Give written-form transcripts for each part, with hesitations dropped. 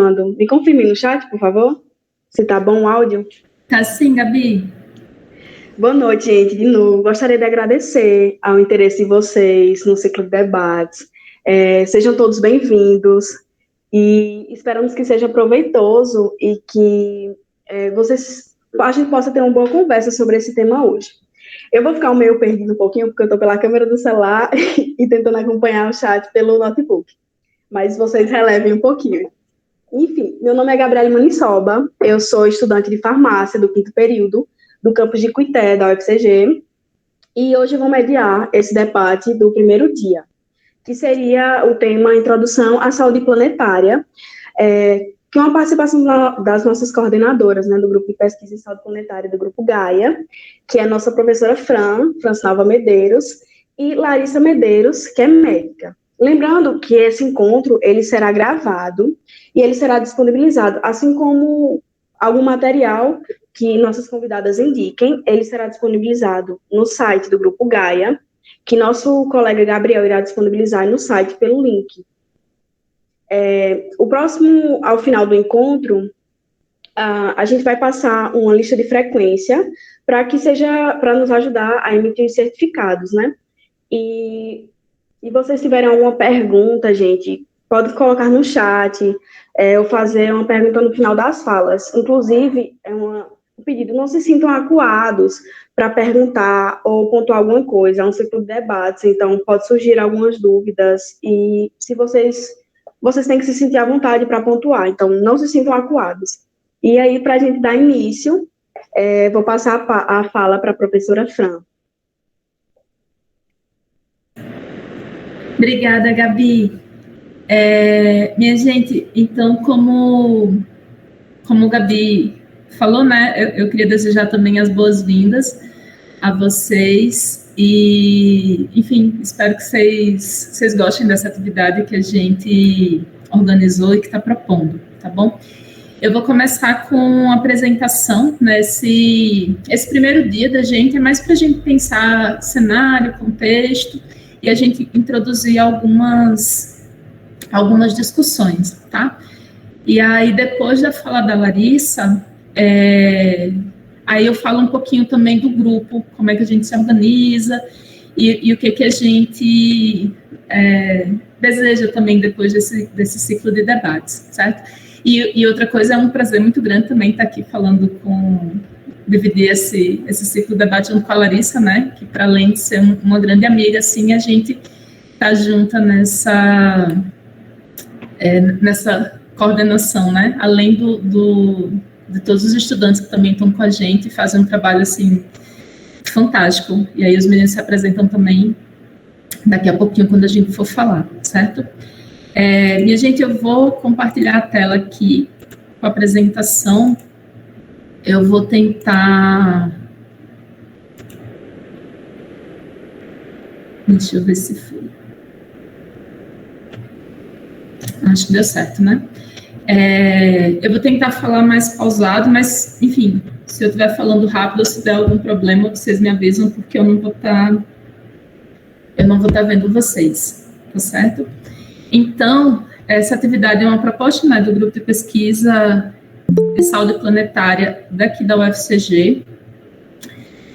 Me confirme no chat, por favor, se tá bom o áudio. Tá sim, Gabi. Boa noite, gente, de novo. Gostaria de agradecer ao interesse de vocês no ciclo de debates. Sejam todos bem-vindos e esperamos que seja proveitoso e que a gente possa ter uma boa conversa sobre esse tema hoje. Eu vou ficar meio perdido um pouquinho, porque eu estou pela câmera do celular e tentando acompanhar o chat pelo notebook, mas vocês relevem um pouquinho. Enfim, meu nome é Gabriela Manissoba, eu sou estudante de farmácia do 5º período, do campus de Cuité, da UFCG, e hoje vou mediar esse debate do primeiro dia, que seria o tema Introdução à Saúde Planetária, que é uma participação das nossas coordenadoras, né, do Grupo de Pesquisa em Saúde Planetária do Grupo Gaia, que é a nossa professora Francinalva Medeiros, e Larissa Medeiros, que é médica. Lembrando que esse encontro, ele será gravado e ele será disponibilizado, assim como algum material que nossas convidadas indiquem, ele será disponibilizado no site do Grupo Gaia, que nosso colega Gabriel irá disponibilizar no site pelo link. Ao final do encontro, a gente vai passar uma lista de frequência para nos ajudar a emitir os certificados, né? E vocês tiverem alguma pergunta, gente, pode colocar no chat, ou fazer uma pergunta no final das falas. Inclusive, um pedido, não se sintam acuados para perguntar ou pontuar alguma coisa, é um ciclo de debates, então pode surgir algumas dúvidas, e se vocês têm que se sentir à vontade para pontuar, então não se sintam acuados. E aí, para a gente dar início, vou passar a fala para a professora Fran. Obrigada, Gabi. Minha gente, então, como o Gabi falou, né, eu queria desejar também as boas-vindas a vocês e, enfim, espero que vocês gostem dessa atividade que a gente organizou e que está propondo, tá bom? Eu vou começar com a apresentação, né? Esse primeiro dia da gente é mais para a gente pensar cenário, contexto, e a gente introduzir algumas discussões, tá? E aí, depois da fala da Larissa, aí eu falo um pouquinho também do grupo, como é que a gente se organiza e o que a gente deseja também depois desse ciclo de debates, certo? E outra coisa, é um prazer muito grande também estar aqui falando dividir esse ciclo de debate junto com a Larissa, né, que para além de ser uma grande amiga, assim, a gente está junta nessa coordenação, né, além de todos os estudantes que também estão com a gente e fazem um trabalho, assim, fantástico, e aí os meninos se apresentam também daqui a pouquinho quando a gente for falar, certo? Minha gente, eu vou compartilhar a tela aqui com a apresentação. Eu vou tentar... Deixa eu ver se foi. Acho que deu certo, né? Eu vou tentar falar mais pausado, mas, enfim, se eu estiver falando rápido ou se der algum problema, vocês me avisam, porque eu não vou estar vendo vocês, tá certo? Então, essa atividade é uma proposta, né, do Grupo de Pesquisa de Saúde Planetária daqui da UFCG.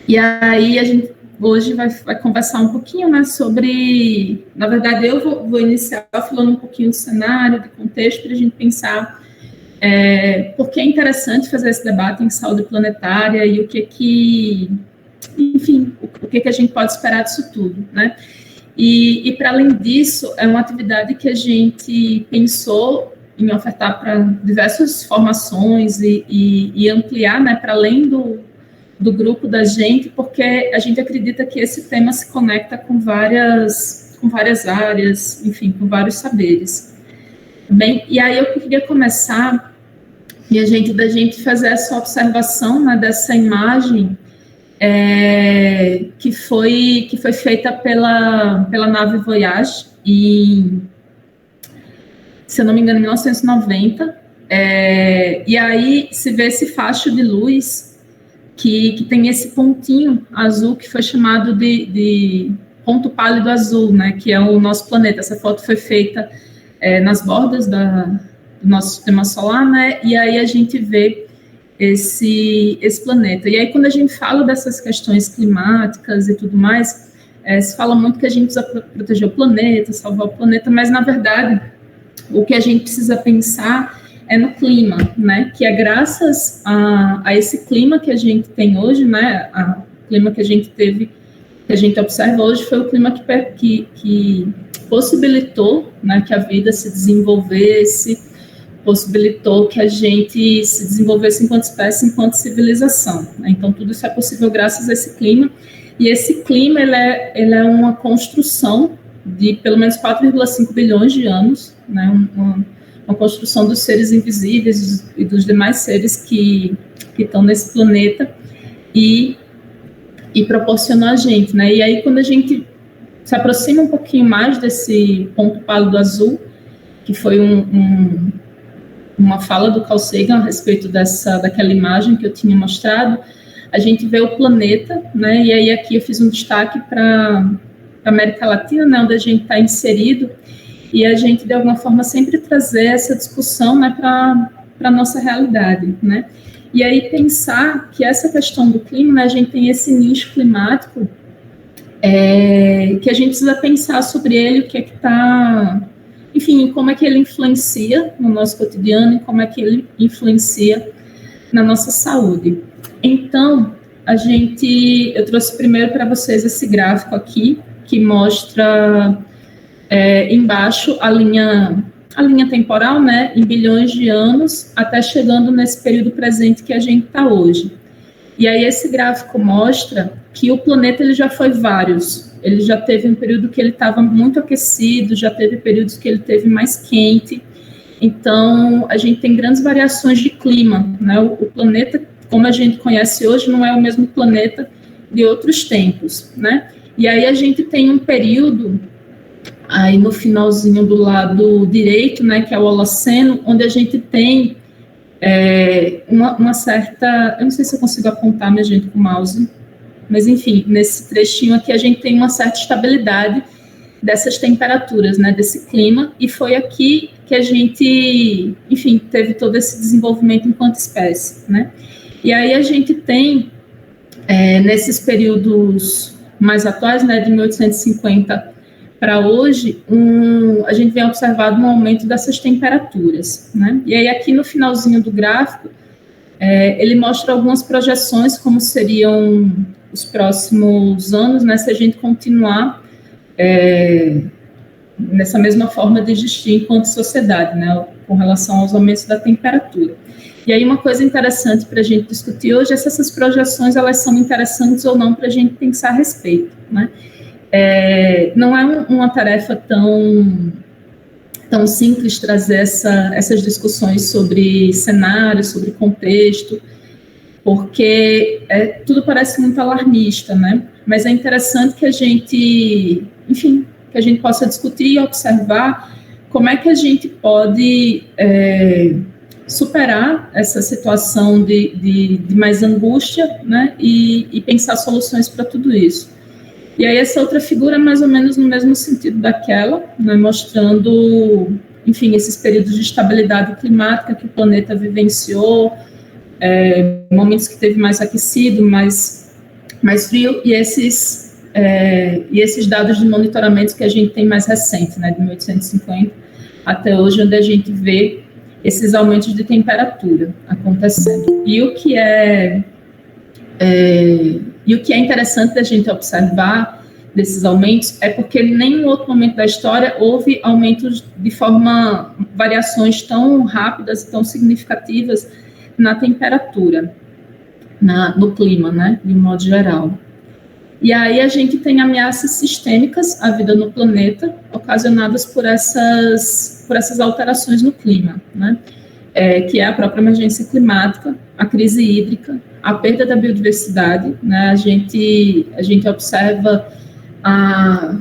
E aí a gente hoje vai conversar um pouquinho, né, sobre... Na verdade, eu vou iniciar falando um pouquinho do cenário, do contexto, para a gente pensar por que é interessante fazer esse debate em saúde planetária e enfim, o que a gente pode esperar disso tudo, né? E para além disso, é uma atividade que a gente pensou em ofertar para diversas formações e ampliar, né, para além do grupo da gente, porque a gente acredita que esse tema se conecta com várias áreas, enfim, com vários saberes. Bem, e aí eu queria começar, da gente fazer essa observação, né, dessa imagem que foi feita pela nave Voyage, se eu não me engano, em 1990, e aí se vê esse facho de luz que tem esse pontinho azul que foi chamado de ponto pálido azul, né, que é o nosso planeta. Essa foto foi feita nas bordas nosso sistema solar, né? E aí a gente vê esse planeta. E aí, quando a gente fala dessas questões climáticas e tudo mais, se fala muito que a gente precisa proteger o planeta, salvar o planeta, mas, na verdade, o que a gente precisa pensar é no clima, né? Que é graças a esse clima que a gente tem hoje, né? O clima que a gente teve, que a gente observa hoje, foi o clima que possibilitou, né, que a vida se desenvolvesse, possibilitou que a gente se desenvolvesse enquanto espécie, enquanto civilização, né? Então, tudo isso é possível graças a esse clima. E esse clima, ele é uma construção de pelo menos 4,5 bilhões de anos, né? Uma construção dos seres invisíveis e dos demais seres que estão nesse planeta e proporcionou a gente, né? E aí, quando a gente se aproxima um pouquinho mais desse ponto pálido azul, que foi uma fala do Carl Sagan a respeito daquela imagem que eu tinha mostrado, a gente vê o planeta, né? E aí aqui eu fiz um destaque para a América Latina, né, onde a gente está inserido, e a gente, de alguma forma, sempre trazer essa discussão, né, para a nossa realidade, né? E aí pensar que essa questão do clima, né, a gente tem esse nicho climático, que a gente precisa pensar sobre ele, o que é que está... Enfim, como é que ele influencia no nosso cotidiano e como é que ele influencia na nossa saúde. Então, eu trouxe primeiro para vocês esse gráfico aqui, que mostra embaixo a linha temporal, né, em bilhões de anos, até chegando nesse período presente que a gente está hoje. E aí esse gráfico mostra que o planeta ele já foi vários. Ele já teve um período que ele estava muito aquecido, já teve períodos que ele teve mais quente. Então, a gente tem grandes variações de clima, né? O planeta, como a gente conhece hoje, não é o mesmo planeta de outros tempos, né? E aí a gente tem um período, aí no finalzinho do lado direito, né, que é o Holoceno, onde a gente tem uma certa... Eu não sei se eu consigo apontar, minha gente, com o mouse, mas, enfim, nesse trechinho aqui a gente tem uma certa estabilidade dessas temperaturas, né, desse clima, e foi aqui que a gente, enfim, teve todo esse desenvolvimento enquanto espécie, né? E aí a gente tem, nesses períodos mais atuais, né, de 1850 para hoje, a gente vem observado um aumento dessas temperaturas, né? E aí aqui no finalzinho do gráfico, ele mostra algumas projeções, como seriam os próximos anos, né, se a gente continuar nessa mesma forma de existir enquanto sociedade, né, com relação aos aumentos da temperatura. E aí uma coisa interessante para a gente discutir hoje é se essas projeções elas são interessantes ou não para a gente pensar a respeito, né? Não é uma tarefa tão simples trazer essas discussões sobre cenário, sobre contexto, porque tudo parece muito alarmista, né? Mas é interessante que a gente, enfim, que a gente possa discutir e observar como é que a gente pode superar essa situação de mais angústia, né? E pensar soluções para tudo isso. E aí essa outra figura é mais ou menos no mesmo sentido daquela, né, mostrando, enfim, esses períodos de estabilidade climática que o planeta vivenciou, momentos que teve mais aquecido, mais frio, e esses dados de monitoramento que a gente tem mais recente, né, de 1850 até hoje, onde a gente vê esses aumentos de temperatura acontecendo. E o que é interessante da gente observar desses aumentos é porque em nenhum outro momento da história houve aumentos variações tão rápidas, tão significativas na temperatura, no clima, né, de um modo geral. E aí a gente tem ameaças sistêmicas à vida no planeta, ocasionadas por essas alterações no clima, né, que é a própria emergência climática, a crise hídrica, a perda da biodiversidade, né? A gente observa a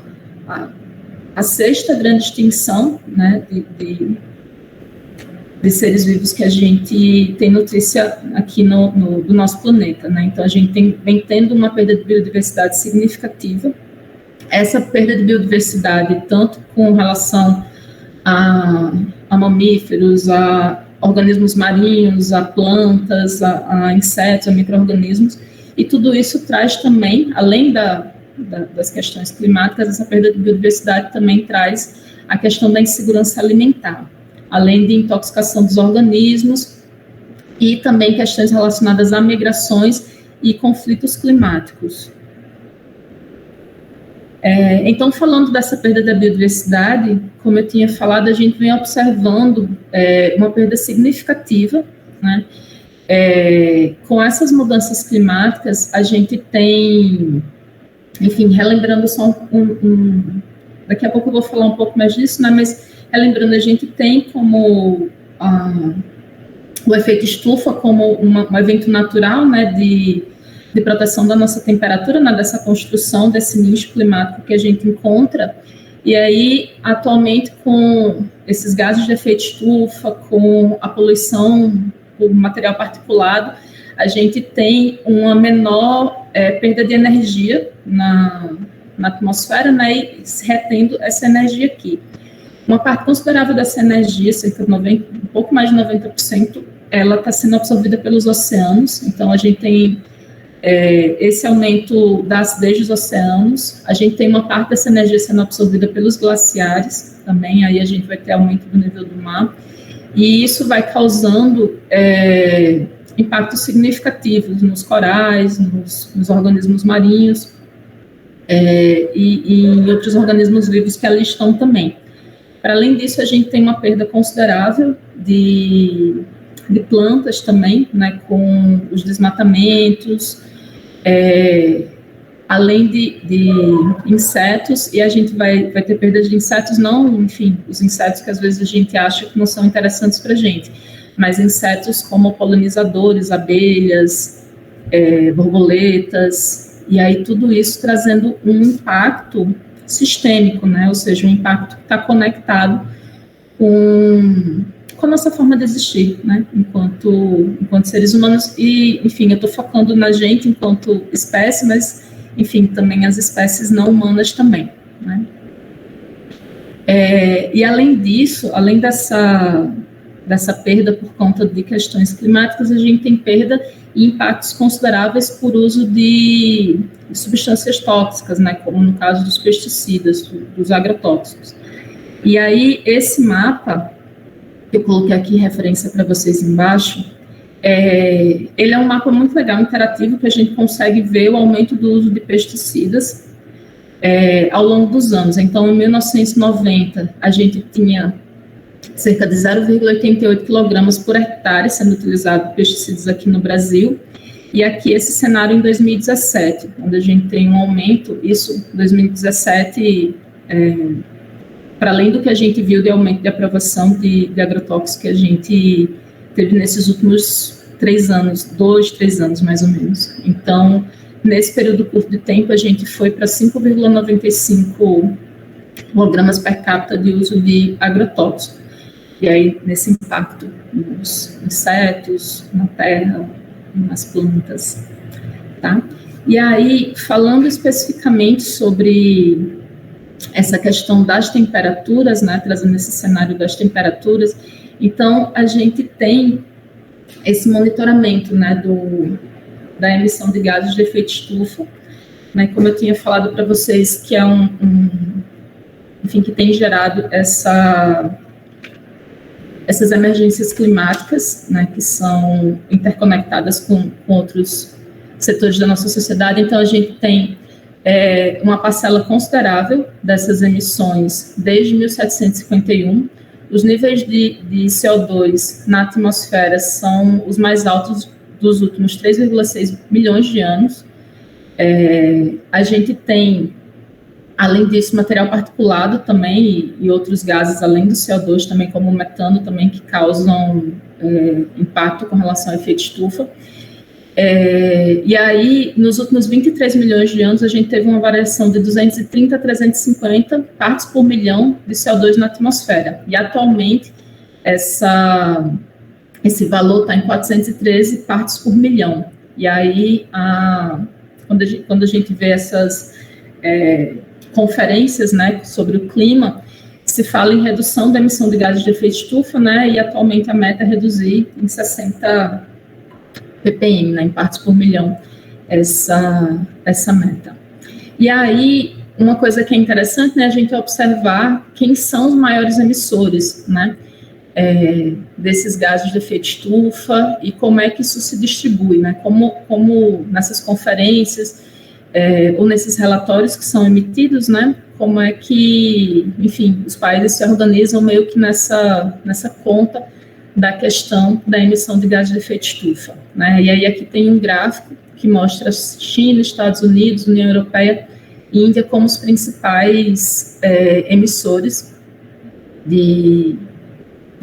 sexta grande extinção, né, de seres vivos que a gente tem notícia aqui do nosso planeta, né? Então a gente vem tendo uma perda de biodiversidade significativa. Essa perda de biodiversidade, tanto com relação a mamíferos, a organismos marinhos, a plantas, a insetos, a micro-organismos, e tudo isso traz também, além das questões climáticas, essa perda de biodiversidade também traz a questão da insegurança alimentar, além de intoxicação dos organismos e também questões relacionadas a migrações e conflitos climáticos. Então, falando dessa perda da biodiversidade, como eu tinha falado, a gente vem observando uma perda significativa, né? Com essas mudanças climáticas, a gente tem, enfim, relembrando só daqui a pouco eu vou falar um pouco mais disso, né? Mas relembrando, a gente tem como o efeito estufa como um evento natural, né, de proteção da nossa temperatura, né, dessa construção desse nicho climático que a gente encontra. E aí, atualmente, com esses gases de efeito estufa, com a poluição por material particulado, a gente tem uma menor perda de energia na atmosfera, né, e retendo essa energia aqui. Uma parte considerável dessa energia, cerca de um pouco mais de 90%, ela está sendo absorvida pelos oceanos. Então, a gente tem esse aumento da acidez dos oceanos, a gente tem uma parte dessa energia sendo absorvida pelos glaciares também, aí a gente vai ter aumento do nível do mar, e isso vai causando impactos significativos nos corais, nos organismos marinhos e em outros organismos vivos que ali estão também. Para além disso, a gente tem uma perda considerável de plantas também, né, com os desmatamentos, além de insetos, e a gente vai ter perda de insetos, não, enfim, os insetos que às vezes a gente acha que não são interessantes para a gente, mas insetos como polinizadores, abelhas, borboletas, e aí tudo isso trazendo um impacto sistêmico, né, ou seja, um impacto que está conectado com a nossa forma de existir, né, enquanto seres humanos, e, enfim, eu estou focando na gente enquanto espécie, mas, enfim, também as espécies não humanas também, né. E além disso, além dessa perda por conta de questões climáticas, a gente tem perda e impactos consideráveis por uso de substâncias tóxicas, né, como no caso dos pesticidas, dos agrotóxicos. E aí, esse mapa, eu coloquei aqui referência para vocês embaixo, ele é um mapa muito legal, interativo, que a gente consegue ver o aumento do uso de pesticidas ao longo dos anos. Então, em 1990, a gente tinha cerca de 0,88 kg por hectare sendo utilizado pesticidas aqui no Brasil, e aqui esse cenário em 2017, onde a gente tem um aumento, isso em 2017, para além do que a gente viu de aumento de aprovação de agrotóxicos que a gente teve nesses últimos 3 anos, 2, 3 anos mais ou menos. Então, nesse período curto de tempo, a gente foi para 5,95 kg per capita de uso de agrotóxico. E aí, nesse impacto nos insetos, na terra, nas plantas, tá? E aí, falando especificamente sobre essa questão das temperaturas, né, trazendo esse cenário das temperaturas, então, a gente tem esse monitoramento, né, da emissão de gases de efeito estufa, né, como eu tinha falado para vocês, que é enfim, que tem gerado essas emergências climáticas, né, que são interconectadas com outros setores da nossa sociedade. Então, a gente tem uma parcela considerável dessas emissões desde 1751. Os níveis de CO2 na atmosfera são os mais altos dos últimos 3,6 milhões de anos. A gente tem, além disso, material particulado também e outros gases, além do CO2, também como o metano, também que causam impacto com relação ao efeito estufa. E aí, nos últimos 23 milhões de anos, a gente teve uma variação de 230 a 350 partes por milhão de CO2 na atmosfera. E, atualmente, esse valor está em 413 partes por milhão. E aí, quando a gente vê essas conferências, né, sobre o clima, se fala em redução da emissão de gases de efeito estufa, né, e atualmente a meta é reduzir em 60 ppm, né, em partes por milhão, essa meta. E aí, uma coisa que é interessante, né, a gente observar quem são os maiores emissores, né, desses gases de efeito estufa e como é que isso se distribui, né, como nessas conferências ou nesses relatórios que são emitidos, né, como é que, enfim, os países se organizam meio que nessa conta da questão da emissão de gases de efeito estufa, né, e aí aqui tem um gráfico que mostra China, Estados Unidos, União Europeia e Índia como os principais emissores de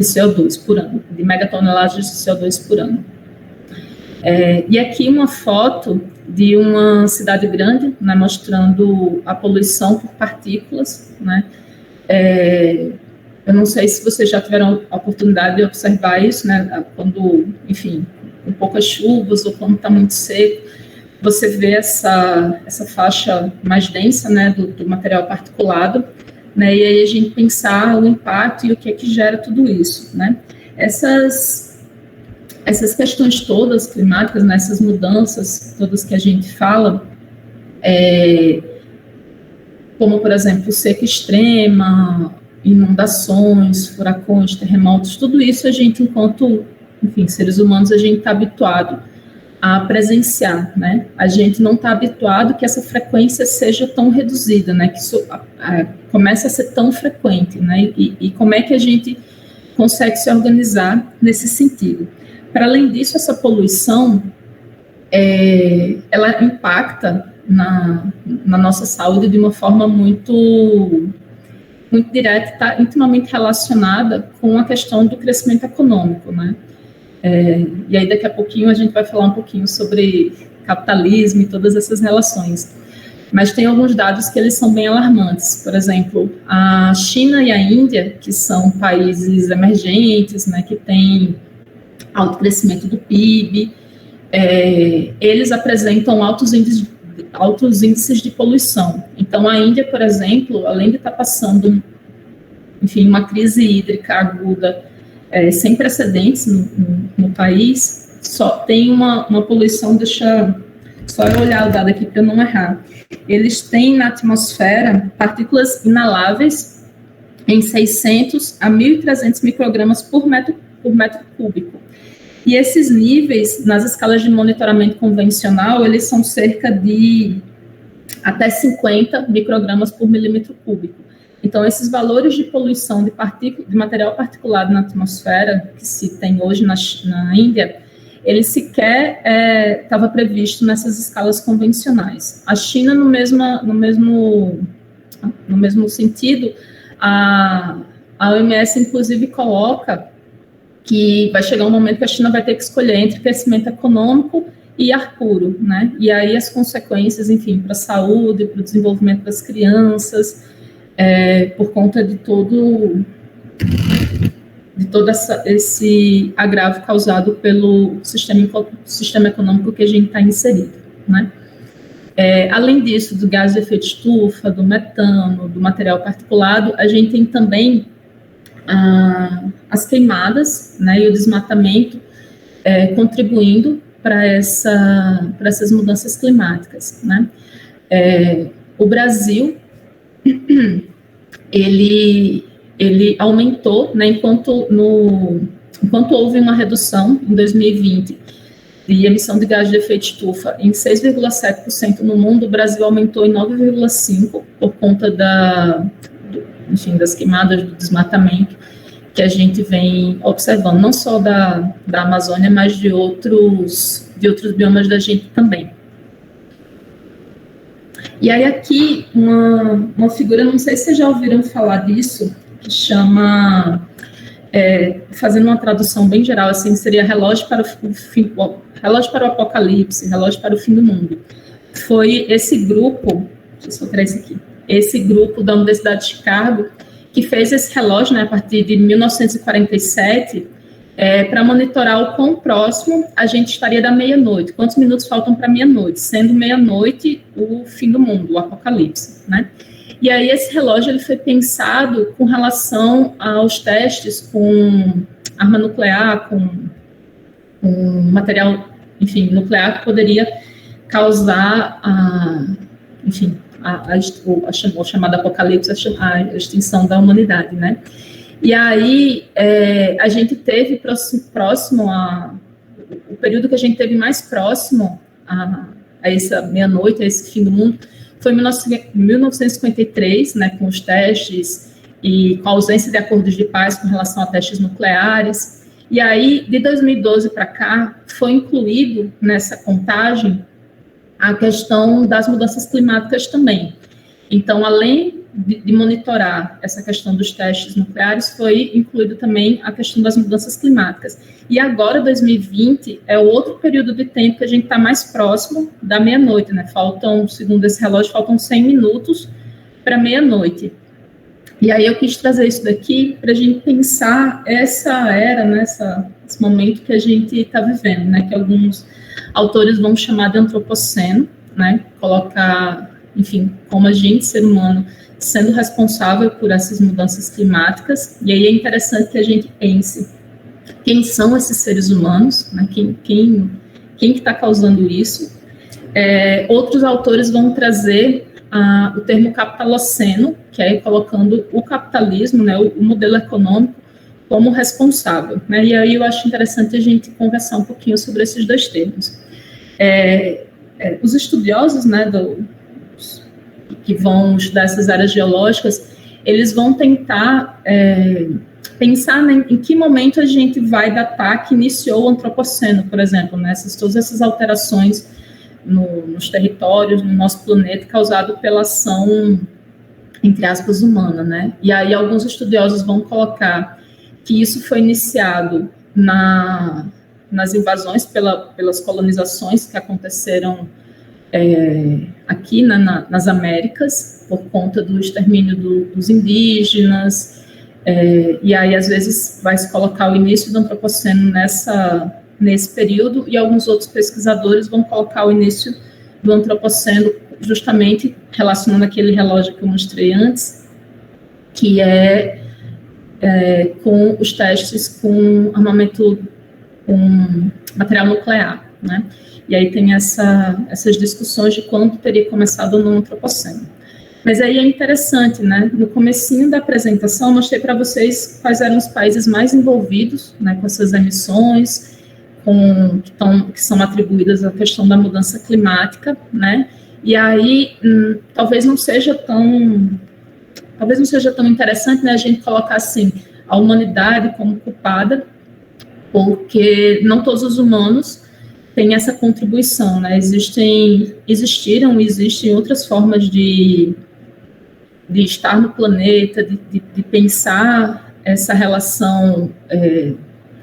CO2 por ano, de megatoneladas de CO2 por ano. E aqui uma foto de uma cidade grande, né, mostrando a poluição por partículas, né. Eu não sei se vocês já tiveram a oportunidade de observar isso, né, quando, enfim, com poucas chuvas ou quando está muito seco, você vê essa faixa mais densa, né, do material particulado, né, e aí a gente pensar o impacto e o que é que gera tudo isso, né. Essas questões todas climáticas, né, essas mudanças todas que a gente fala, como, por exemplo, seca extrema, inundações, furacões, terremotos, tudo isso a gente, enquanto, enfim, seres humanos, a gente está habituado a presenciar, né? A gente não está habituado que essa frequência seja tão reduzida, né? Que isso comece a ser tão frequente, né? E como é que a gente consegue se organizar nesse sentido? Para além disso, essa poluição, ela impacta na nossa saúde de uma forma muito direta, está intimamente relacionada com a questão do crescimento econômico, né? E aí daqui a pouquinho a gente vai falar um pouquinho sobre capitalismo e todas essas relações. Mas tem alguns dados que eles são bem alarmantes. Por exemplo, a China e a Índia, que são países emergentes, né, que têm alto crescimento do PIB, eles apresentam altos índices de poluição. Então, a Índia, por exemplo, além de estar passando, enfim, uma crise hídrica aguda sem precedentes no país, só tem uma poluição, só eu olhar o dado aqui para eu não errar. Eles têm na atmosfera partículas inaláveis em 600 a 1.300 microgramas por metro cúbico. E esses níveis, nas escalas de monitoramento convencional, eles são cerca de até 50 microgramas por milímetro cúbico. Então, esses valores de poluição de material particulado na atmosfera, que se tem hoje na Índia, ele sequer estava previsto nessas escalas convencionais. A China, no mesmo sentido, a OMS, inclusive, coloca que vai chegar um momento que a China vai ter que escolher entre crescimento econômico e ar puro, né? E aí as consequências, enfim, para a saúde, para o desenvolvimento das crianças, por conta de todo esse agravo causado pelo sistema econômico que a gente está inserido, né? Além disso, do gás de efeito estufa, do metano, do material particulado, a gente tem também as queimadas, né, e o desmatamento contribuindo para essas mudanças climáticas, né? O Brasil, ele aumentou, né, enquanto houve uma redução em 2020 de emissão de gás de efeito estufa em 6,7% no mundo, o Brasil aumentou em 9,5% por conta das queimadas, do desmatamento que a gente vem observando, não só da Amazônia, mas de outros biomas da gente também. E aí aqui uma figura, não sei se vocês já ouviram falar disso, que chama, fazendo uma tradução bem geral, assim, seria relógio para o apocalipse, relógio para o fim do mundo. Foi esse grupo, deixa eu só tirar isso aqui, esse grupo da Universidade de Chicago, que fez esse relógio, né, a partir de 1947, para monitorar o quão próximo a gente estaria da meia-noite, quantos minutos faltam para meia-noite, sendo meia-noite o fim do mundo, o apocalipse, né? E aí esse relógio ele foi pensado com relação aos testes com arma nuclear, com material, enfim, nuclear que poderia causar o chamado apocalipse, a extinção da humanidade, né? E aí a gente teve próximo o período que a gente teve mais próximo a essa meia-noite, a esse fim do mundo, foi 1953, né, com os testes e com a ausência de acordos de paz com relação a testes nucleares. E aí, de 2012 para cá, foi incluído nessa contagem a questão das mudanças climáticas também. Então, além de monitorar essa questão dos testes nucleares, foi incluído também a questão das mudanças climáticas. E agora, 2020, é outro período de tempo que a gente está mais próximo da meia-noite, né? Segundo esse relógio, faltam 100 minutos para meia-noite. E aí eu quis trazer isso daqui para a gente pensar essa era, né, esse momento que a gente está vivendo, né, que alguns autores vão chamar de antropoceno, né, colocar, enfim, como a gente, ser humano, sendo responsável por essas mudanças climáticas. E aí é interessante que a gente pense quem são esses seres humanos, né, quem que está causando isso. Outros autores vão trazer o termo capitaloceno, que é colocando o capitalismo, né, o modelo econômico, como responsável, né? E aí eu acho interessante a gente conversar um pouquinho sobre esses dois termos. Os estudiosos, né, que vão estudar essas áreas geológicas, eles vão tentar pensar em que momento a gente vai datar que iniciou o antropoceno, por exemplo, né, todas essas alterações nos territórios, no nosso planeta, causado pela ação, entre aspas, humana, né? E aí alguns estudiosos vão colocar que isso foi iniciado nas invasões, pelas colonizações que aconteceram aqui nas Américas, por conta do extermínio dos indígenas, e aí às vezes vai se colocar o início do antropoceno nesse período, e alguns outros pesquisadores vão colocar o início do antropoceno justamente relacionando aquele relógio que eu mostrei antes, que com os testes com armamento, com material nuclear, né? E aí tem essas discussões de quando teria começado no antropoceno. Mas aí é interessante, né? No comecinho da apresentação, eu mostrei para vocês quais eram os países mais envolvidos, né, com essas emissões, que são atribuídas à questão da mudança climática, né? E aí talvez não seja tão interessante, né, a gente colocar assim a humanidade como culpada, porque não todos os humanos têm essa contribuição, né? Existem outras formas de estar no planeta, de pensar essa relação,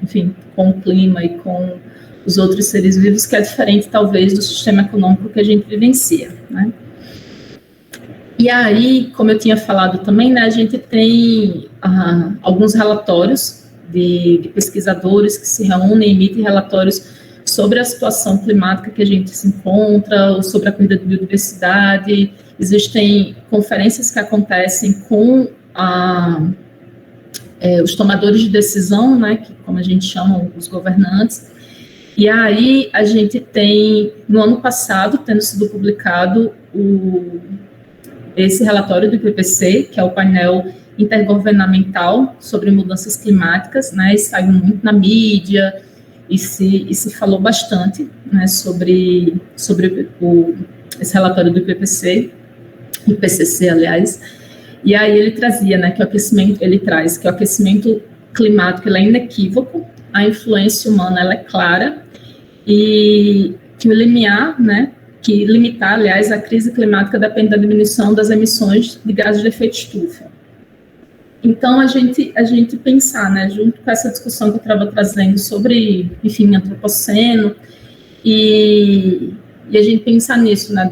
enfim, com o clima e com os outros seres vivos, que é diferente, talvez, do sistema econômico que a gente vivencia, né? E aí, como eu tinha falado também, né, a gente tem alguns relatórios de pesquisadores que se reúnem e emitem relatórios sobre a situação climática que a gente se encontra, ou sobre a perda de biodiversidade. Existem conferências que acontecem com os tomadores de decisão, né, que, como a gente chama, os governantes. E aí a gente tem, no ano passado, tendo sido publicado esse relatório do IPCC, que é o painel intergovernamental sobre mudanças climáticas, né, e saiu muito na mídia, e se falou bastante, né, sobre esse relatório do IPCC, aliás. E aí ele trazia, né, que o aquecimento climático ele é inequívoco, a influência humana ela é clara, e que limitar, aliás, a crise climática depende da diminuição das emissões de gases de efeito estufa. Então, a gente pensar, né, junto com essa discussão que eu estava trazendo sobre, enfim, antropoceno, e a gente pensar nisso, né,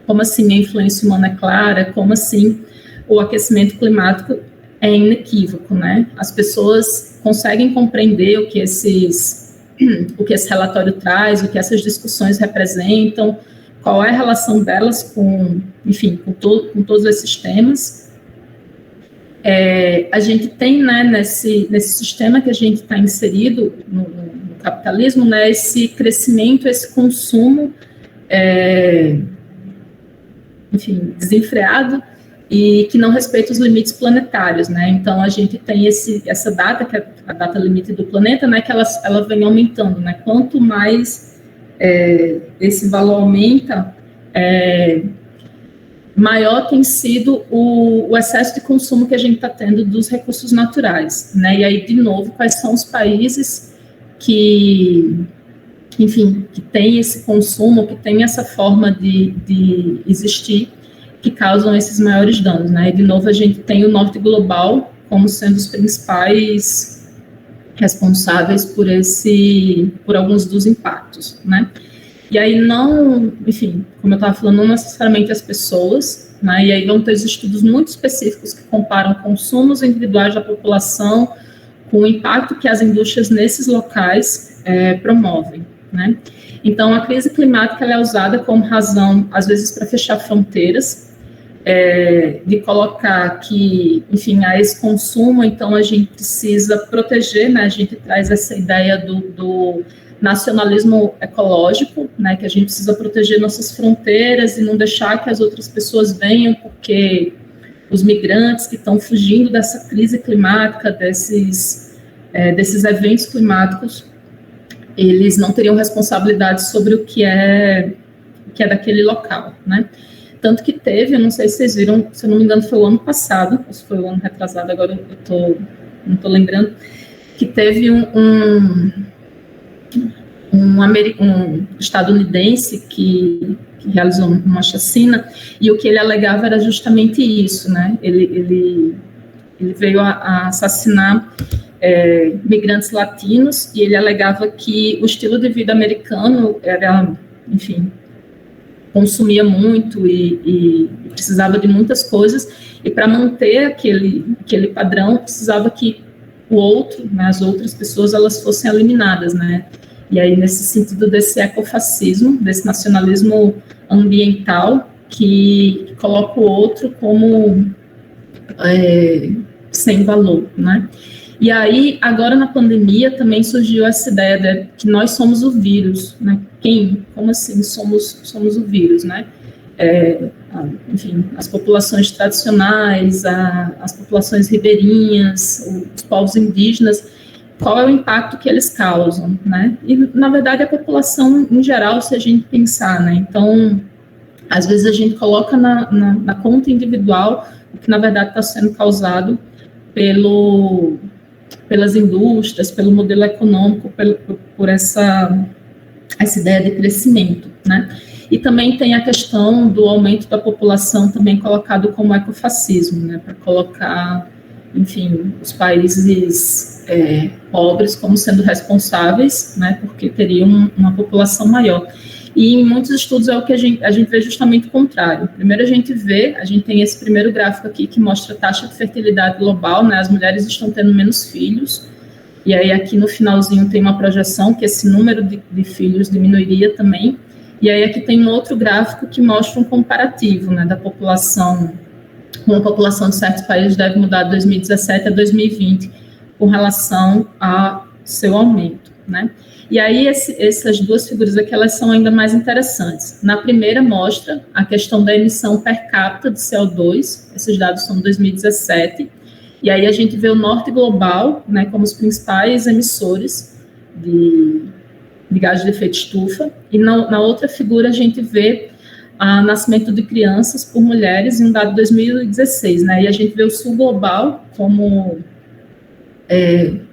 como assim a influência humana é clara, como assim o aquecimento climático é inequívoco, né? As pessoas conseguem compreender o que esse relatório traz, o que essas discussões representam, qual é a relação delas com, enfim, com todos esses temas. A gente tem, né, nesse sistema que a gente está inserido no capitalismo, né, esse crescimento, esse consumo, enfim, desenfreado, e que não respeita os limites planetários, né? Então a gente tem essa data, que é a data limite do planeta, né? Que ela vem aumentando, né? Quanto mais esse valor aumenta, maior tem sido o excesso de consumo que a gente está tendo dos recursos naturais, né? E aí, de novo, quais são os países que, enfim, que tem esse consumo, que tem essa forma de existir, que causam esses maiores danos, né? E, de novo, a gente tem o norte global como sendo os principais responsáveis por alguns dos impactos, né? E aí não, enfim, como eu estava falando, não necessariamente as pessoas, né? E aí vão ter estudos muito específicos que comparam consumos individuais da população com o impacto que as indústrias nesses locais promovem, né? Então, a crise climática ela é usada como razão, às vezes, para fechar fronteiras, de colocar que, enfim, há esse consumo, então a gente precisa proteger, né? A gente traz essa ideia do nacionalismo ecológico, né? Que a gente precisa proteger nossas fronteiras e não deixar que as outras pessoas venham, porque os migrantes que estão fugindo dessa crise climática, desses eventos climáticos, eles não teriam responsabilidade sobre o que é daquele local, né? Tanto que teve, eu não sei se vocês viram, se eu não me engano foi o ano passado, ou se foi o ano retrasado, agora não estou lembrando, que teve um estadunidense que realizou uma chacina, e o que ele alegava era justamente isso, né? Ele veio a assassinar migrantes latinos, e ele alegava que o estilo de vida americano era, enfim, consumia muito e precisava de muitas coisas, e para manter aquele padrão, precisava que o outro, né, as outras pessoas, elas fossem eliminadas, né? E aí, nesse sentido desse ecofascismo, desse nacionalismo ambiental, que coloca o outro como sem valor, né? E aí, agora na pandemia, também surgiu essa ideia de que nós somos o vírus, né? Como assim somos o vírus, né? Enfim, as populações tradicionais, as populações ribeirinhas, os povos indígenas, qual é o impacto que eles causam, né? E, na verdade, a população em geral, se a gente pensar, né? Então, às vezes a gente coloca na conta individual o que, na verdade, está sendo causado pelas indústrias, pelo modelo econômico, por essa ideia de crescimento, né? E também tem a questão do aumento da população também colocado como ecofascismo, né? Para colocar, enfim, os países pobres como sendo responsáveis, né? Porque teriam uma população maior. E em muitos estudos é o que a gente vê justamente o contrário. Primeiro a gente tem esse primeiro gráfico aqui que mostra a taxa de fertilidade global, né? As mulheres estão tendo menos filhos, e aí aqui no finalzinho tem uma projeção que esse número de filhos diminuiria também, e aí aqui tem um outro gráfico que mostra um comparativo, né, da população, como a população de certos países deve mudar de 2017 a 2020 com relação ao seu aumento, né? E aí essas duas figuras aqui, elas são ainda mais interessantes. Na primeira mostra a questão da emissão per capita de CO2, esses dados são de 2017, e aí a gente vê o norte global, né, como os principais emissores de gases de efeito estufa, e na outra figura a gente vê o nascimento de crianças por mulheres em um dado de 2016, né, e a gente vê o sul global como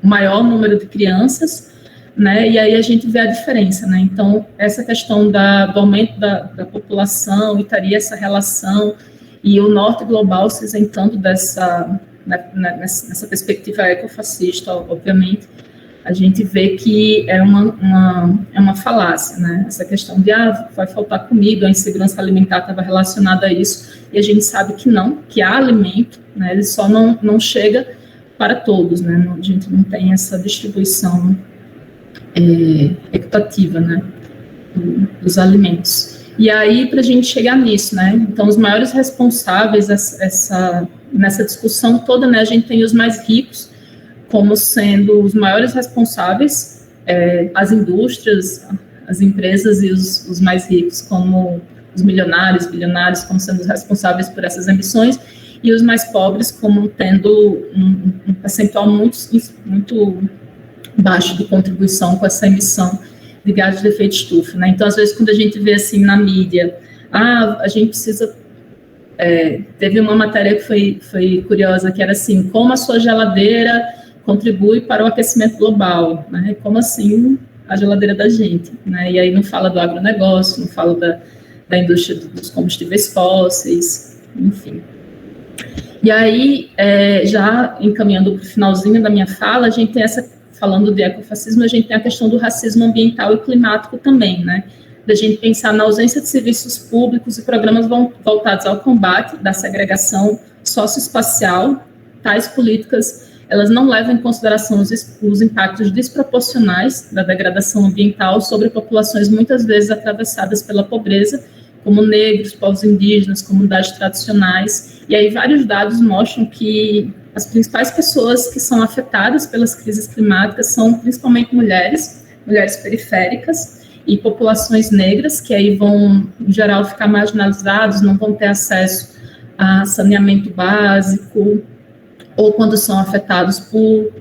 o maior número de crianças, né, e aí a gente vê a diferença, né, então essa questão do aumento da população e estaria essa relação, e o norte global se isentando nessa perspectiva ecofascista, obviamente, a gente vê que é uma falácia, né, essa questão de, vai faltar comida, a insegurança alimentar estava relacionada a isso, e a gente sabe que não, que há alimento, né, ele só não chega para todos, né, a gente não tem essa distribuição equitativa, né, dos alimentos. E aí, para a gente chegar nisso, né? Então, os maiores responsáveis nessa discussão toda, né? A gente tem os mais ricos como sendo os maiores responsáveis, as indústrias, as empresas e os mais ricos como os milionários, bilionários, como sendo os responsáveis por essas emissões, e os mais pobres como tendo um percentual muito baixo de contribuição com essa emissão de gases de efeito estufa, né? Então, às vezes, quando a gente vê assim na mídia, a gente precisa... teve uma matéria que foi curiosa, que era assim, como a sua geladeira contribui para o aquecimento global, né? Como assim a geladeira da gente, né? E aí não fala do agronegócio, não fala da indústria dos combustíveis fósseis, enfim. E aí, já encaminhando para o finalzinho da minha fala, a gente tem falando de ecofascismo, a gente tem a questão do racismo ambiental e climático também, né? Da gente pensar na ausência de serviços públicos e programas voltados ao combate da segregação socioespacial. Tais políticas, elas não levam em consideração os impactos desproporcionais da degradação ambiental sobre populações muitas vezes atravessadas pela pobreza, como negros, povos indígenas, comunidades tradicionais. E aí vários dados mostram que as principais pessoas que são afetadas pelas crises climáticas são principalmente mulheres periféricas e populações negras, que aí vão, em geral, ficar marginalizados, não vão ter acesso a saneamento básico, ou quando são afetados por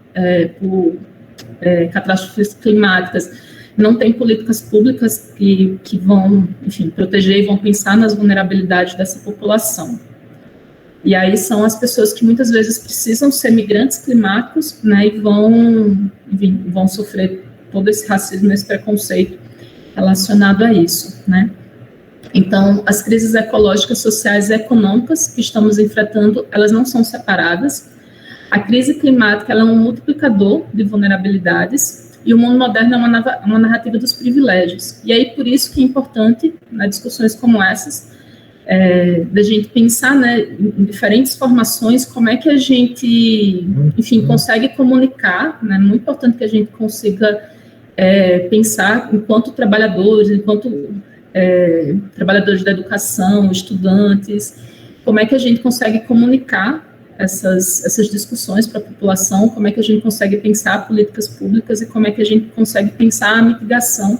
catástrofes climáticas, não tem políticas públicas que vão, enfim, proteger e vão pensar nas vulnerabilidades dessa população. E aí são as pessoas que muitas vezes precisam ser migrantes climáticos, né, e vão sofrer todo esse racismo, esse preconceito relacionado a isso, né. Então, as crises ecológicas, sociais e econômicas que estamos enfrentando, elas não são separadas. A crise climática, ela é um multiplicador de vulnerabilidades, e o mundo moderno é uma narrativa dos privilégios. E aí, por isso que é importante, nas discussões como essas, da gente pensar, né, em diferentes formações, como é que a gente, enfim, consegue comunicar, né, muito importante que a gente consiga pensar enquanto trabalhadores da educação, estudantes, como é que a gente consegue comunicar essas discussões para a população, como é que a gente consegue pensar políticas públicas e como é que a gente consegue pensar a mitigação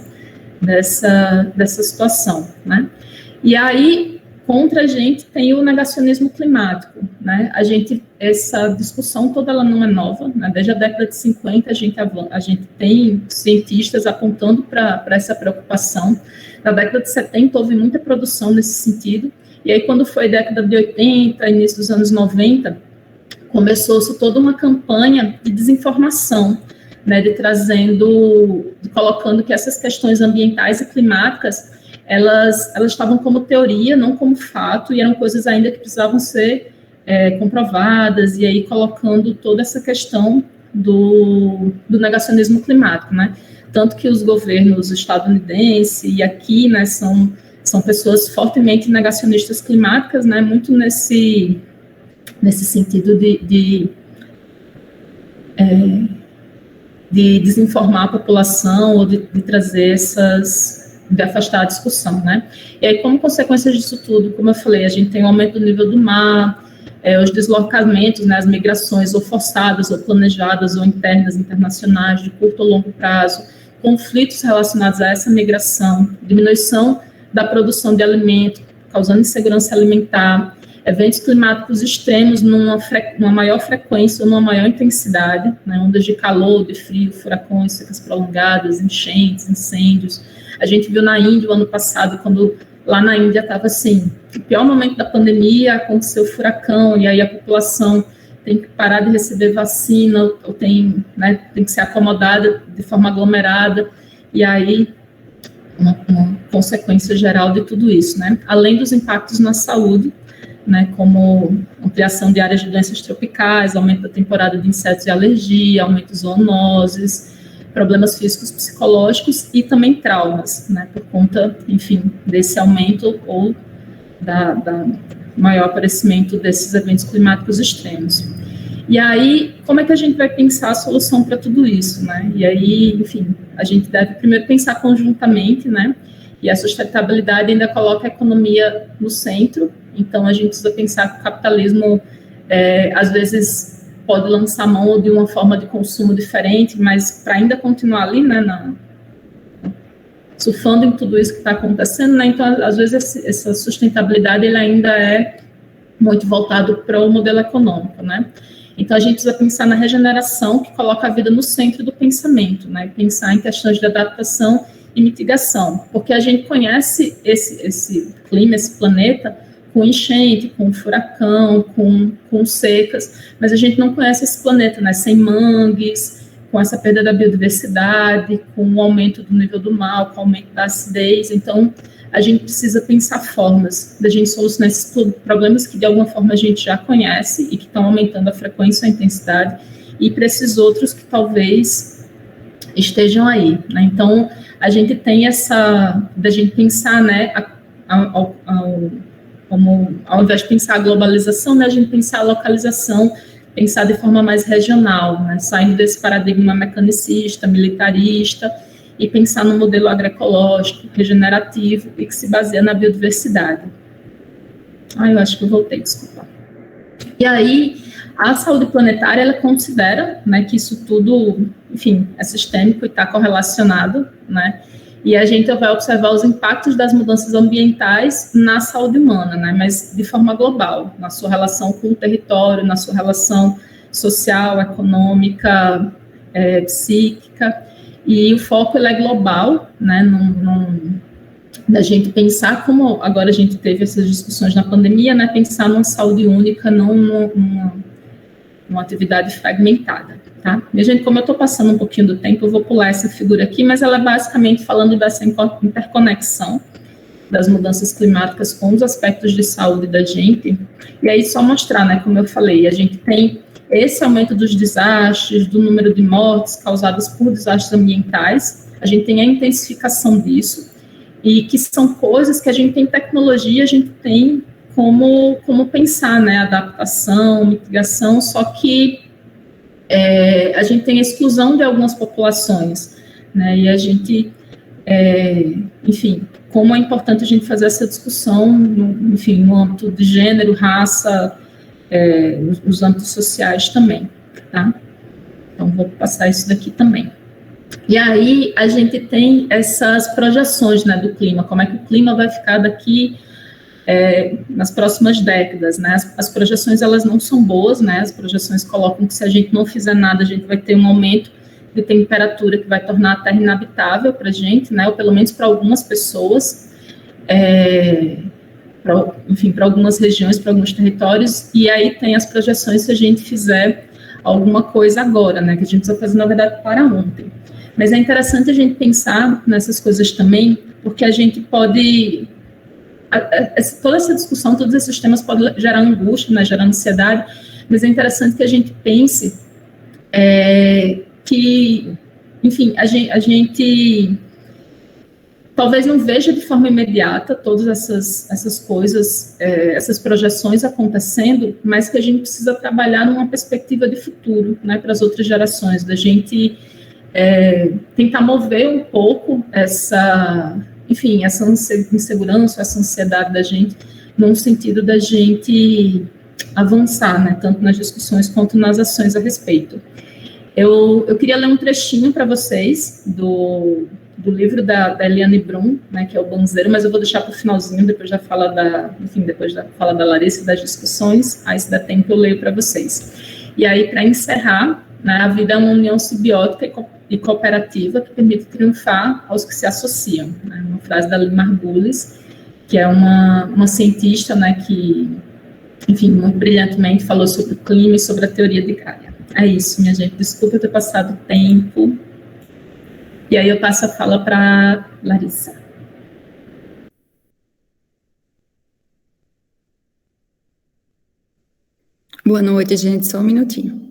dessa situação, né? E aí, contra a gente tem o negacionismo climático, né? Essa discussão toda ela não é nova, né? Desde a década de 50 a gente tem cientistas apontando para essa preocupação. Na década de 70 houve muita produção nesse sentido, e aí quando foi década de 80, início dos anos 90, começou-se toda uma campanha de desinformação, né? Colocando que essas questões ambientais e climáticas elas estavam como teoria, não como fato, e eram coisas ainda que precisavam ser comprovadas, e aí colocando toda essa questão do negacionismo climático, né? Tanto que os governos estadunidenses e aqui, né, são pessoas fortemente negacionistas climáticas, né, muito nesse sentido de desinformar a população ou de trazer de afastar a discussão, né? E aí, como consequência disso tudo, como eu falei, a gente tem um aumento do nível do mar, os deslocamentos, né, as migrações ou forçadas, ou planejadas, ou internas, internacionais, de curto ou longo prazo, conflitos relacionados a essa migração, diminuição da produção de alimento, causando insegurança alimentar, eventos climáticos extremos numa maior frequência ou numa maior intensidade, né, ondas de calor, de frio, furacões, secas prolongadas, enchentes, incêndios. A gente viu na Índia o ano passado, quando lá na Índia estava assim, o pior momento da pandemia, aconteceu o furacão, e aí a população tem que parar de receber vacina, ou tem que ser acomodada de forma aglomerada, e aí uma consequência geral de tudo isso, né? Além dos impactos na saúde, né, como ampliação de áreas de doenças tropicais, aumento da temporada de insetos e alergia, aumento de zoonoses, problemas físicos, psicológicos e também traumas, né, por conta, enfim, desse aumento ou da maior aparecimento desses eventos climáticos extremos. E aí, como é que a gente vai pensar a solução para tudo isso, né? E aí, enfim, a gente deve primeiro pensar conjuntamente, né? E a sustentabilidade ainda coloca a economia no centro, então a gente precisa pensar que o capitalismo, às vezes, pode lançar mão de uma forma de consumo diferente, mas para ainda continuar ali, né, surfando em tudo isso que está acontecendo, né, então, às vezes, essa sustentabilidade ele ainda é muito voltado para o modelo econômico, né? Então, a gente precisa pensar na regeneração, que coloca a vida no centro do pensamento, né? Pensar em questões de adaptação e mitigação, porque a gente conhece esse clima, esse planeta, com enchente, com furacão, com secas, mas a gente não conhece esse planeta, né? Sem mangues, com essa perda da biodiversidade, com o aumento do nível do mar, com o aumento da acidez. Então, a gente precisa pensar formas da gente solucionar esses problemas que, de alguma forma, a gente já conhece e que estão aumentando a frequência e a intensidade, e para esses outros que talvez estejam aí, né? Então, a gente tem da gente pensar, né, como, ao invés de pensar a globalização, né, a gente pensar a localização, pensar de forma mais regional, né, saindo desse paradigma mecanicista, militarista, e pensar no modelo agroecológico, regenerativo, e que se baseia na biodiversidade. Eu acho que eu voltei, desculpa. E aí, a saúde planetária, ela considera, né, que isso tudo, enfim, é sistêmico e está correlacionado, né, e a gente vai observar os impactos das mudanças ambientais na saúde humana, né, mas de forma global, na sua relação com o território, na sua relação social, econômica, psíquica, e o foco ele é global, né, da gente pensar como, agora a gente teve essas discussões na pandemia, né, pensar numa saúde única, não numa atividade fragmentada, tá? E, gente, como eu estou passando um pouquinho do tempo, eu vou pular essa figura aqui, mas ela é basicamente falando dessa interconexão das mudanças climáticas com os aspectos de saúde da gente, e aí só mostrar, né, como eu falei, a gente tem esse aumento dos desastres, do número de mortes causadas por desastres ambientais, a gente tem a intensificação disso, e que são coisas que a gente tem tecnologia, a gente tem como pensar, né, adaptação, mitigação, só que a gente tem a exclusão de algumas populações, né, e a gente, enfim, como é importante a gente fazer essa discussão, enfim, no âmbito de gênero, raça, nos âmbitos sociais também, tá? Então, vou passar isso daqui também. E aí, a gente tem essas projeções, né, do clima, como é que o clima vai ficar daqui nas próximas décadas, né? As projeções, elas não são boas, né? As projeções colocam que se a gente não fizer nada, a gente vai ter um aumento de temperatura que vai tornar a Terra inabitável para a gente, né? Ou pelo menos para algumas pessoas, enfim, para algumas regiões, para alguns territórios, e aí tem as projeções se a gente fizer alguma coisa agora, né? Que a gente precisa fazer, na verdade, para ontem. Mas é interessante a gente pensar nessas coisas também, porque a gente pode... toda essa discussão, todos esses temas podem gerar angústia, né, gerar ansiedade, mas é interessante que a gente pense que, enfim, a gente talvez não veja de forma imediata todas essas coisas, essas projeções acontecendo, mas que a gente precisa trabalhar numa perspectiva de futuro, né, para as outras gerações, da gente tentar mover um pouco essa insegurança, essa ansiedade da gente, num sentido da gente avançar, né, tanto nas discussões quanto nas ações a respeito. Eu queria ler um trechinho para vocês do livro da Eliane Brum, né, que é o Banzeiro, mas eu vou deixar para o finalzinho, depois da fala da Larissa, das discussões, aí se der tempo eu leio para vocês. E aí, para encerrar, né, a vida é uma união simbiótica e cooperativa que permite triunfar aos que se associam, né, uma frase da Lynn Margulis, que é uma cientista, né, que, enfim, muito brilhantemente falou sobre o clima e sobre a teoria de Gaia. É isso, minha gente, desculpa eu ter passado tempo, e aí eu passo a fala para Larissa. Boa noite, gente, só um minutinho.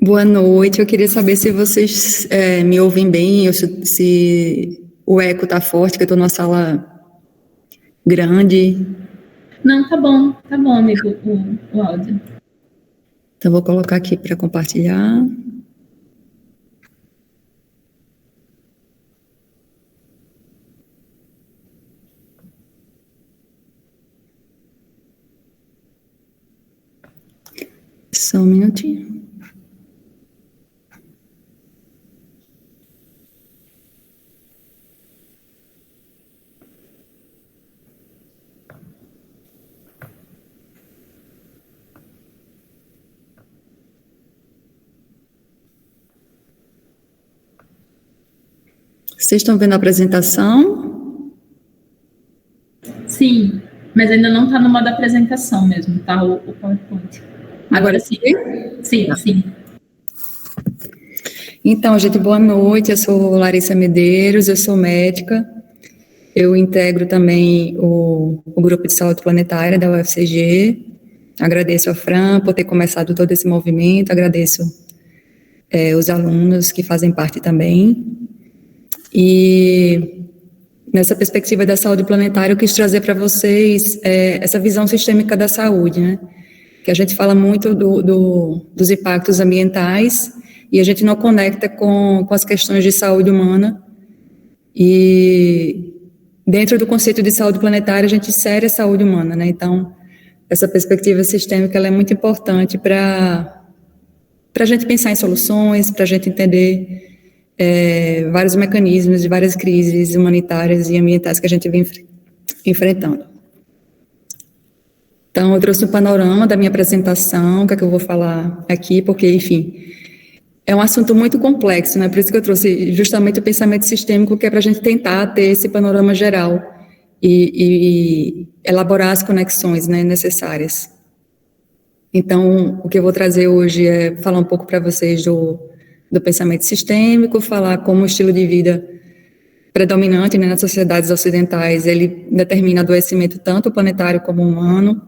Boa noite, eu queria saber se vocês me ouvem bem, se o eco tá forte, que eu estou numa sala grande. Não, tá bom, amigo, o áudio. Então, vou colocar aqui para compartilhar. Só um minutinho. Vocês estão vendo a apresentação? Sim, mas ainda não está no modo apresentação mesmo, tá? O PowerPoint. Agora sim. Sim. Então, gente, boa noite. Eu sou Larissa Medeiros, eu sou médica. Eu integro também o grupo de saúde planetária da UFCG. Agradeço a Fran por ter começado todo esse movimento, agradeço os alunos que fazem parte também. E nessa perspectiva da saúde planetária, eu quis trazer para vocês essa visão sistêmica da saúde, né? Que a gente fala muito dos impactos ambientais e a gente não conecta com as questões de saúde humana. E dentro do conceito de saúde planetária, a gente insere a saúde humana, né? Então, essa perspectiva sistêmica ela é muito importante para a gente pensar em soluções, para a gente entender vários mecanismos de várias crises humanitárias e ambientais que a gente vem enfrentando. Então, eu trouxe um panorama da minha apresentação, o que é que eu vou falar aqui, porque, enfim, é um assunto muito complexo, né? Por isso que eu trouxe justamente o pensamento sistêmico, que é para a gente tentar ter esse panorama geral e elaborar as conexões, né, necessárias. Então, o que eu vou trazer hoje é falar um pouco para vocês do pensamento sistêmico, falar como o estilo de vida predominante, né, nas sociedades ocidentais, ele determina adoecimento tanto planetário como humano,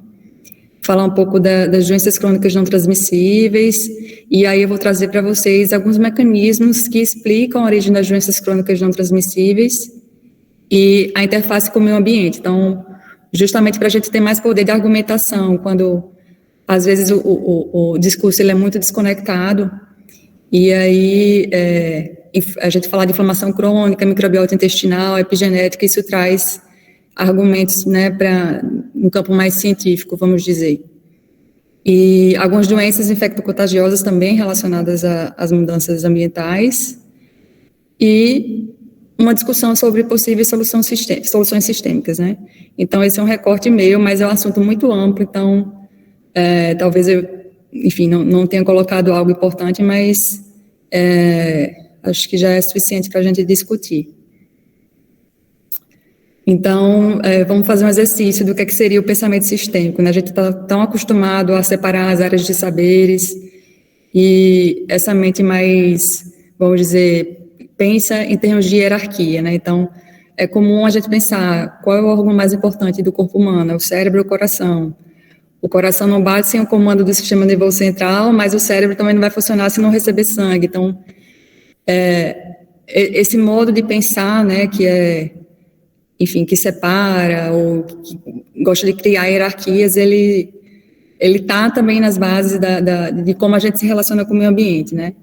falar um pouco das doenças crônicas não transmissíveis, e aí eu vou trazer para vocês alguns mecanismos que explicam a origem das doenças crônicas não transmissíveis e a interface com o meio ambiente. Então, justamente para a gente ter mais poder de argumentação, quando às vezes o discurso ele é muito desconectado, e aí a gente falar de inflamação crônica, microbiota intestinal, epigenética, isso traz argumentos, né, para um campo mais científico, vamos dizer. E algumas doenças infecto-contagiosas também relacionadas às mudanças ambientais, e uma discussão sobre possíveis soluções sistêmicas, né. Então, esse é um recorte meu, mas é um assunto muito amplo, então, talvez eu, enfim, não tenha colocado algo importante, mas acho que já é suficiente para a gente discutir. Então, vamos fazer um exercício do que seria o pensamento sistêmico, né? A gente está tão acostumado a separar as áreas de saberes e essa mente mais, vamos dizer, pensa em termos de hierarquia, né? Então, é comum a gente pensar qual é o órgão mais importante do corpo humano, é o cérebro ou o coração. O coração não bate sem o comando do sistema nervoso central, mas o cérebro também não vai funcionar se não receber sangue. Então, esse modo de pensar, né, enfim, que separa ou que gosta de criar hierarquias, ele está também nas bases de como a gente se relaciona com o meio ambiente, né?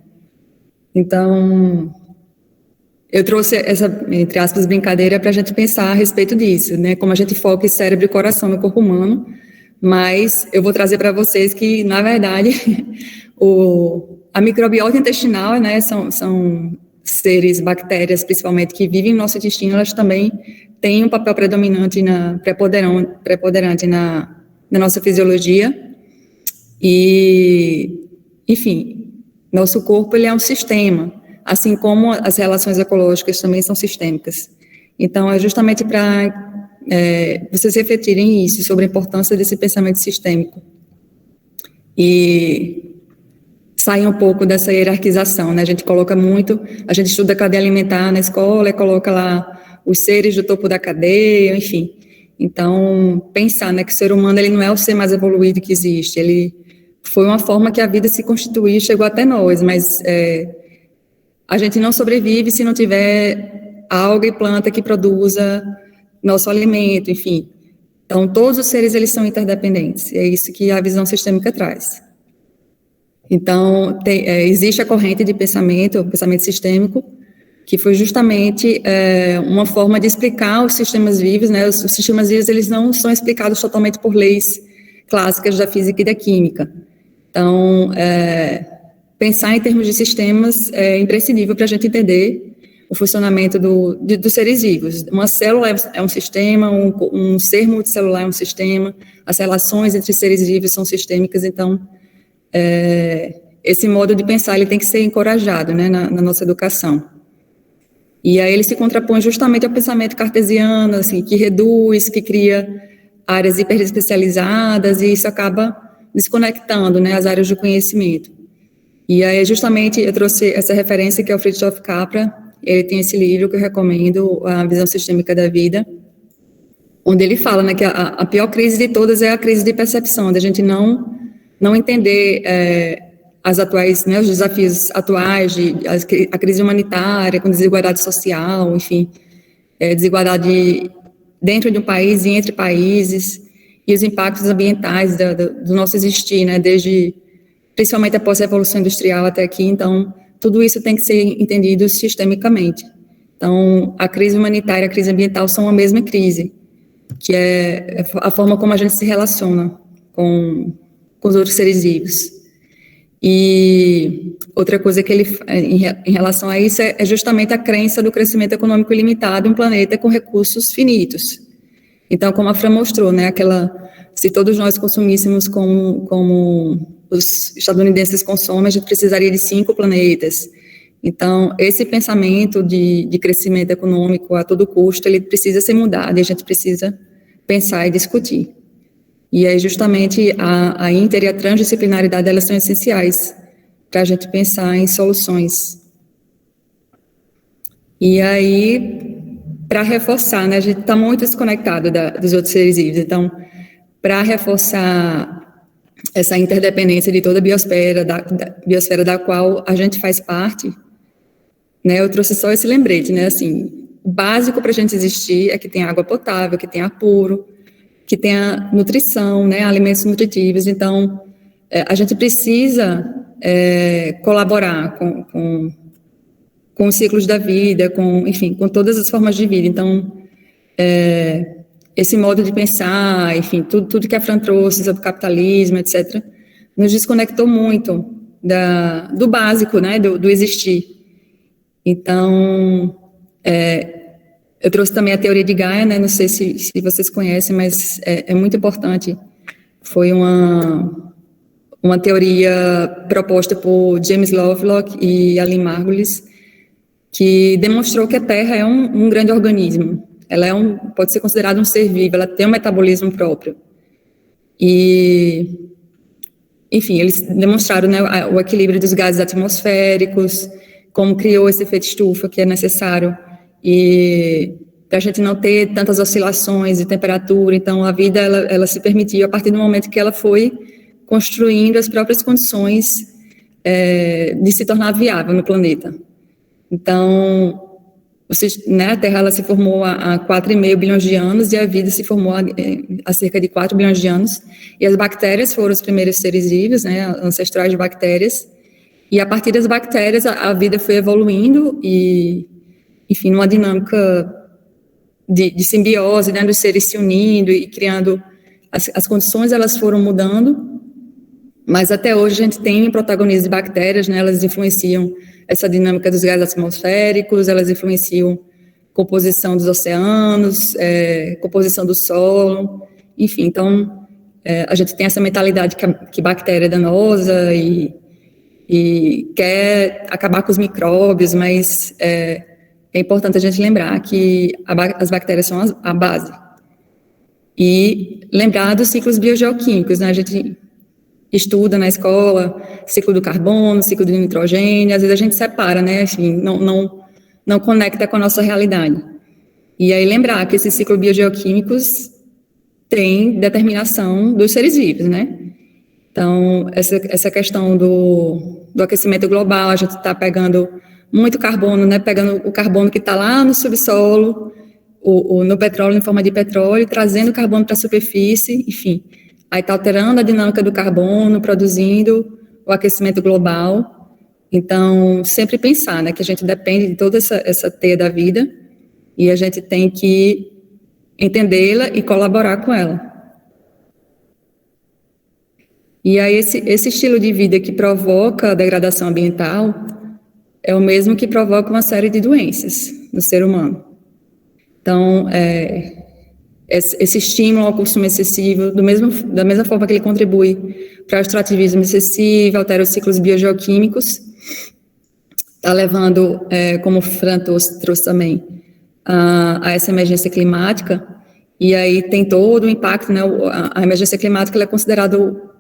Então, eu trouxe essa, entre aspas, brincadeira para a gente pensar a respeito disso, né? Como a gente foca em cérebro e coração no corpo humano, mas eu vou trazer para vocês que, na verdade, a microbiota intestinal, né, são seres, bactérias, principalmente, que vivem no nosso intestino, elas também têm um papel preponderante na nossa fisiologia. E, enfim, nosso corpo ele é um sistema, assim como as relações ecológicas também são sistêmicas. Então, é justamente para vocês refletirem isso, sobre a importância desse pensamento sistêmico. E sair um pouco dessa hierarquização, né? A gente estuda a cadeia alimentar na escola e coloca lá os seres do topo da cadeia, enfim. Então, pensar, né, que o ser humano ele não é o ser mais evoluído que existe, ele foi uma forma que a vida se constituiu e chegou até nós, mas a gente não sobrevive se não tiver alga e planta que produza nosso alimento, enfim. Então, todos os seres, eles são interdependentes, é isso que a visão sistêmica traz. Então, existe a corrente de pensamento, o pensamento sistêmico, que foi justamente uma forma de explicar os sistemas vivos, né? Os sistemas vivos, eles não são explicados totalmente por leis clássicas da física e da química. Então, pensar em termos de sistemas é imprescindível para a gente entender o funcionamento dos seres vivos. Uma célula é um sistema, um ser multicelular é um sistema, as relações entre seres vivos são sistêmicas, então, esse modo de pensar ele tem que ser encorajado, né, na nossa educação. E aí ele se contrapõe justamente ao pensamento cartesiano, assim, que reduz, que cria áreas hiperespecializadas, e isso acaba desconectando, né, as áreas do conhecimento. E aí, justamente, eu trouxe essa referência, que é o Fritjof Capra. Ele tem esse livro que eu recomendo, A Visão Sistêmica da Vida, onde ele fala, né, que a pior crise de todas é a crise de percepção, da gente não entender as atuais, né, os desafios atuais, a crise humanitária, com desigualdade social, enfim, desigualdade dentro de um país e entre países, e os impactos ambientais do nosso existir, né, principalmente após a Revolução Industrial até aqui. Então, tudo isso tem que ser entendido sistemicamente. Então, a crise humanitária e a crise ambiental são a mesma crise, que é a forma como a gente se relaciona com os outros seres vivos. E outra coisa que ele, em relação a isso, é justamente a crença do crescimento econômico ilimitado em um planeta com recursos finitos. Então, como a Fran mostrou, né, se todos nós consumíssemos como os estadunidenses consomem, a gente precisaria de 5 planetas. Então, esse pensamento de crescimento econômico a todo custo, ele precisa ser mudado, e a gente precisa pensar e discutir. E aí, justamente, a inter e a transdisciplinaridade, elas são essenciais para a gente pensar em soluções. E aí, para reforçar, né, a gente está muito desconectado dos outros seres vivos, então, para reforçar essa interdependência de toda a biosfera, da biosfera da qual a gente faz parte, né, eu trouxe só esse lembrete, né, assim, o básico para a gente existir é que tenha água potável, que tenha ar puro, que tenha nutrição, né, alimentos nutritivos. Então, a gente precisa colaborar com os ciclos da vida, enfim, com todas as formas de vida. Então, esse modo de pensar, enfim, tudo que a Fran trouxe sobre capitalismo, etc., nos desconectou muito do básico, né, do existir. Então, eu trouxe também a teoria de Gaia, né, não sei se vocês conhecem, mas é muito importante. Foi uma teoria proposta por James Lovelock e Aline Margulis, que demonstrou que a Terra é um grande organismo. Ela pode ser considerada um ser vivo, ela tem um metabolismo próprio. E, enfim, eles demonstraram, né, o equilíbrio dos gases atmosféricos, como criou esse efeito estufa que é necessário, e para a gente não ter tantas oscilações de temperatura. Então, a vida, ela se permitiu a partir do momento que ela foi construindo as próprias condições de se tornar viável no planeta. Então, né, a Terra ela se formou há 4,5 bilhões de anos, e a vida se formou há cerca de 4 bilhões de anos, e as bactérias foram os primeiros seres vivos, né, ancestrais de bactérias, e a partir das bactérias a vida foi evoluindo, e, enfim, numa dinâmica de simbiose, né, dos seres se unindo e criando, as condições elas foram mudando, mas até hoje a gente tem protagonismo de bactérias, né, elas influenciam essa dinâmica dos gases atmosféricos, elas influenciam composição dos oceanos, composição do solo, enfim. Então, a gente tem essa mentalidade que bactéria é danosa e quer acabar com os micróbios, mas é importante a gente lembrar que as bactérias são a base. E lembrar dos ciclos biogeoquímicos, né? A gente estuda na escola ciclo do carbono, ciclo do nitrogênio, às vezes a gente separa, né, assim, não conecta com a nossa realidade. E aí lembrar que esses ciclos biogeoquímicos têm determinação dos seres vivos, né? Então, essa questão do aquecimento global, a gente está pegando muito carbono, né, pegando o carbono que está lá no subsolo, no petróleo, em forma de petróleo, trazendo carbono para a superfície, enfim. Aí está alterando a dinâmica do carbono, produzindo o aquecimento global. Então, sempre pensar, né, que a gente depende de toda essa teia da vida e a gente tem que entendê-la e colaborar com ela. E aí, esse estilo de vida que provoca a degradação ambiental é o mesmo que provoca uma série de doenças no ser humano. Então, esse estímulo ao consumo excessivo, da mesma forma que ele contribui para o extrativismo excessivo, altera os ciclos biogeoquímicos, está levando, como o Fran trouxe também, a essa emergência climática, e aí tem todo o impacto, né, a emergência climática ela é considerada o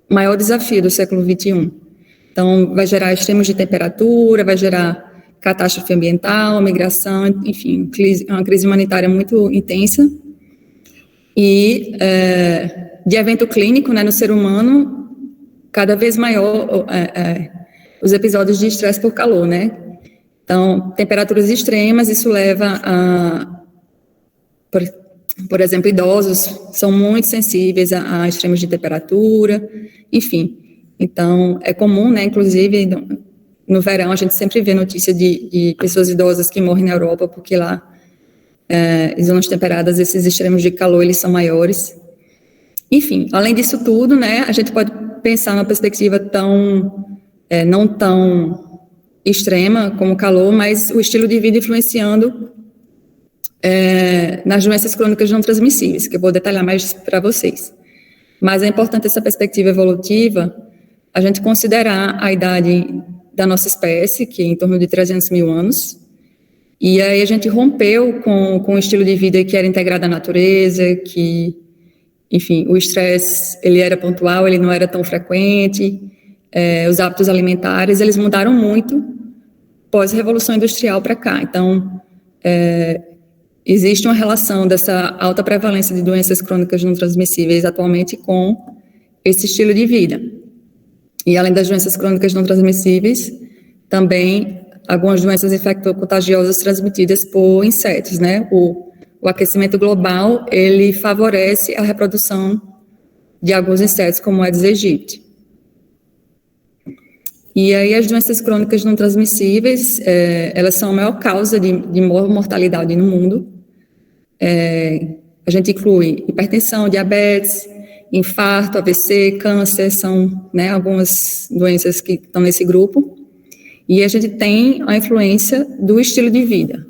maior desafio do século XXI. Então, vai gerar extremos de temperatura, vai gerar catástrofe ambiental, migração, enfim, uma crise humanitária muito intensa. E de evento clínico, né, no ser humano, cada vez maior os episódios de estresse por calor, né? Então, temperaturas extremas, isso leva a, por exemplo, idosos são muito sensíveis a extremos de temperatura, enfim. Então, é comum, né, inclusive, no verão, a gente sempre vê notícia de pessoas idosas que morrem na Europa, porque lá, em zonas temperadas, esses extremos de calor, eles são maiores. Enfim, além disso tudo, né, a gente pode pensar numa perspectiva não tão extrema como o calor, mas o estilo de vida influenciando nas doenças crônicas não transmissíveis, que eu vou detalhar mais para vocês. Mas é importante essa perspectiva evolutiva, a gente considerar a idade da nossa espécie, que é em torno de 300 mil anos, e aí a gente rompeu com um estilo de vida que era integrado à natureza, que, enfim, o estresse, ele era pontual, ele não era tão frequente, os hábitos alimentares, eles mudaram muito pós-revolução industrial para cá. Então, existe uma relação dessa alta prevalência de doenças crônicas não transmissíveis atualmente com esse estilo de vida. E além das doenças crônicas não transmissíveis, também algumas doenças infecto-contagiosas transmitidas por insetos, né? O aquecimento global, ele favorece a reprodução de alguns insetos, como o Aedes aegypti. E aí as doenças crônicas não transmissíveis, elas são a maior causa de mortalidade no mundo. A gente inclui hipertensão, diabetes, infarto, AVC, câncer, são, né, algumas doenças que estão nesse grupo. E a gente tem a influência do estilo de vida,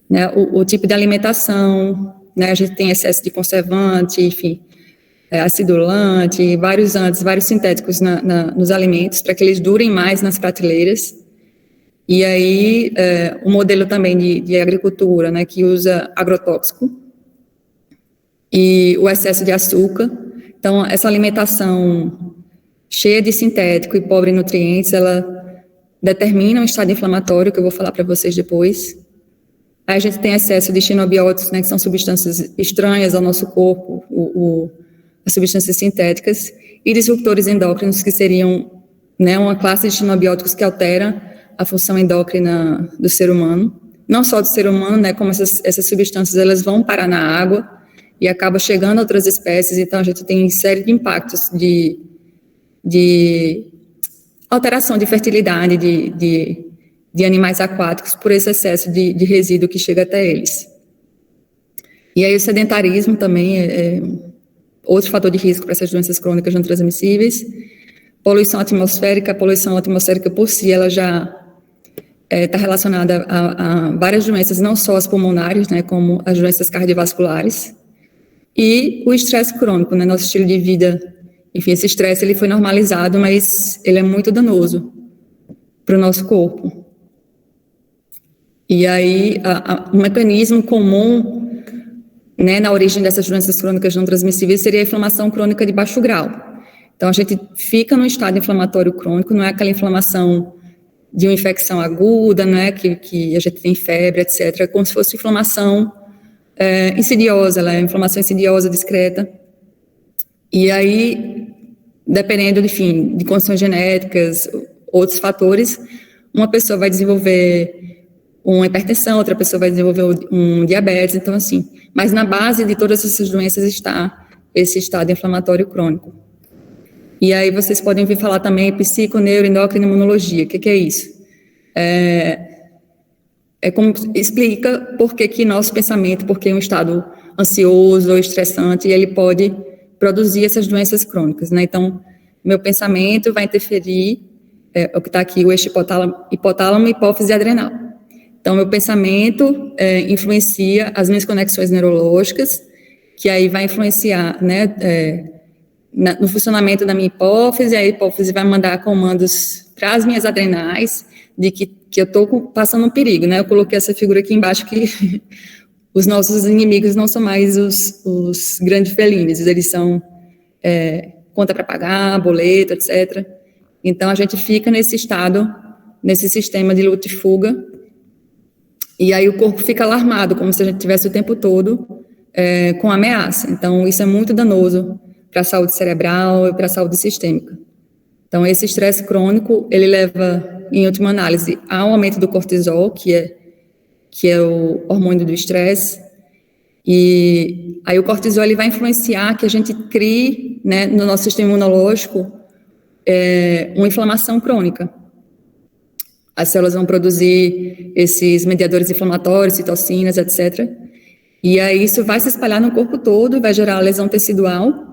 né, o tipo de alimentação, né, a gente tem excesso de conservante, enfim, acidulante, vários sintéticos nos alimentos, para que eles durem mais nas prateleiras. E aí, o modelo também de agricultura, né, que usa agrotóxico, e o excesso de açúcar. Então, essa alimentação cheia de sintético e pobre em nutrientes, ela determina um estado inflamatório, que eu vou falar para vocês depois. Aí a gente tem excesso de xenobióticos, né, que são substâncias estranhas ao nosso corpo, as substâncias sintéticas, e disruptores endócrinos, que seriam, né, uma classe de xenobióticos que altera a função endócrina do ser humano. Não só do ser humano, né, como essas substâncias elas vão parar na água e acabam chegando a outras espécies, então a gente tem série de impactos de alteração de fertilidade de animais aquáticos por esse excesso de resíduo que chega até eles. E aí o sedentarismo também é outro fator de risco para essas doenças crônicas não transmissíveis. Poluição atmosférica, a poluição atmosférica por si, ela já está relacionada a várias doenças, não só as pulmonares, né, como as doenças cardiovasculares. E o estresse crônico, né, nosso estilo de vida, enfim, esse estresse ele foi normalizado, mas ele é muito danoso para o nosso corpo. E aí, um mecanismo comum, né, na origem dessas doenças crônicas não transmissíveis seria a inflamação crônica de baixo grau. Então, a gente fica num estado inflamatório crônico, não é aquela inflamação de uma infecção aguda, não é que a gente tem febre, etc. É como se fosse inflamação insidiosa, ela é inflamação insidiosa, discreta. E aí, dependendo, enfim, de condições genéticas, outros fatores, uma pessoa vai desenvolver uma hipertensão, outra pessoa vai desenvolver um diabetes, então assim, mas na base de todas essas doenças está esse estado inflamatório crônico. E aí vocês podem ouvir falar também psico, neuro, endócrino, imunologia. O que é isso? Como explica por que nosso pensamento, porque um estado ansioso ou estressante, ele pode produzir essas doenças crônicas, né? Então, meu pensamento vai interferir, o que está aqui, o eixo hipotálamo, hipófise adrenal. Então, meu pensamento influencia as minhas conexões neurológicas, que aí vai influenciar, né, no funcionamento da minha hipófise. A hipófise vai mandar comandos para as minhas adrenais, de que eu estou passando um perigo, né? Eu coloquei essa figura aqui embaixo, que os nossos inimigos não são mais os grandes felinos, eles são conta para pagar, boleto, etc. Então, a gente fica nesse estado, nesse sistema de luta e fuga, e aí o corpo fica alarmado, como se a gente estivesse o tempo todo com ameaça. Então, isso é muito danoso para a saúde cerebral e para a saúde sistêmica. Então, esse estresse crônico, ele leva, em última análise, ao aumento do cortisol, que é o hormônio do estresse, e aí o cortisol ele vai influenciar que a gente crie, né, no nosso sistema imunológico, uma inflamação crônica. As células vão produzir esses mediadores inflamatórios, citocinas, etc. E aí isso vai se espalhar no corpo todo, vai gerar lesão tecidual,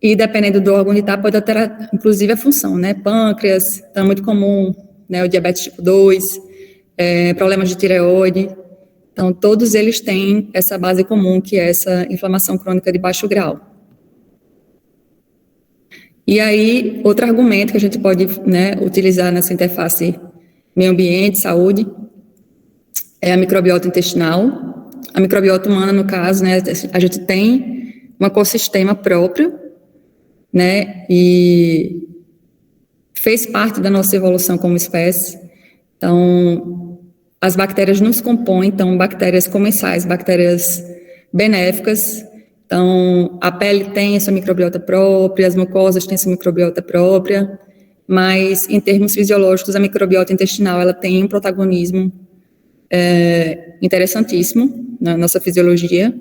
e dependendo do órgão onde está, pode alterar, inclusive, a função, né? Pâncreas, então é muito comum, né? O diabetes tipo 2, problemas de tireoide. Então, todos eles têm essa base comum, que é essa inflamação crônica de baixo grau. E aí, outro argumento que a gente pode, né, utilizar nessa interface meio ambiente, saúde, é a microbiota intestinal. A microbiota humana, no caso, né, a gente tem um ecossistema próprio, né, e fez parte da nossa evolução como espécie. Então, as bactérias nos compõem, então, bactérias comensais, bactérias benéficas. Então, a pele tem a sua microbiota própria, as mucosas têm a sua microbiota própria, mas, em termos fisiológicos, a microbiota intestinal, ela tem um protagonismo interessantíssimo na nossa fisiologia,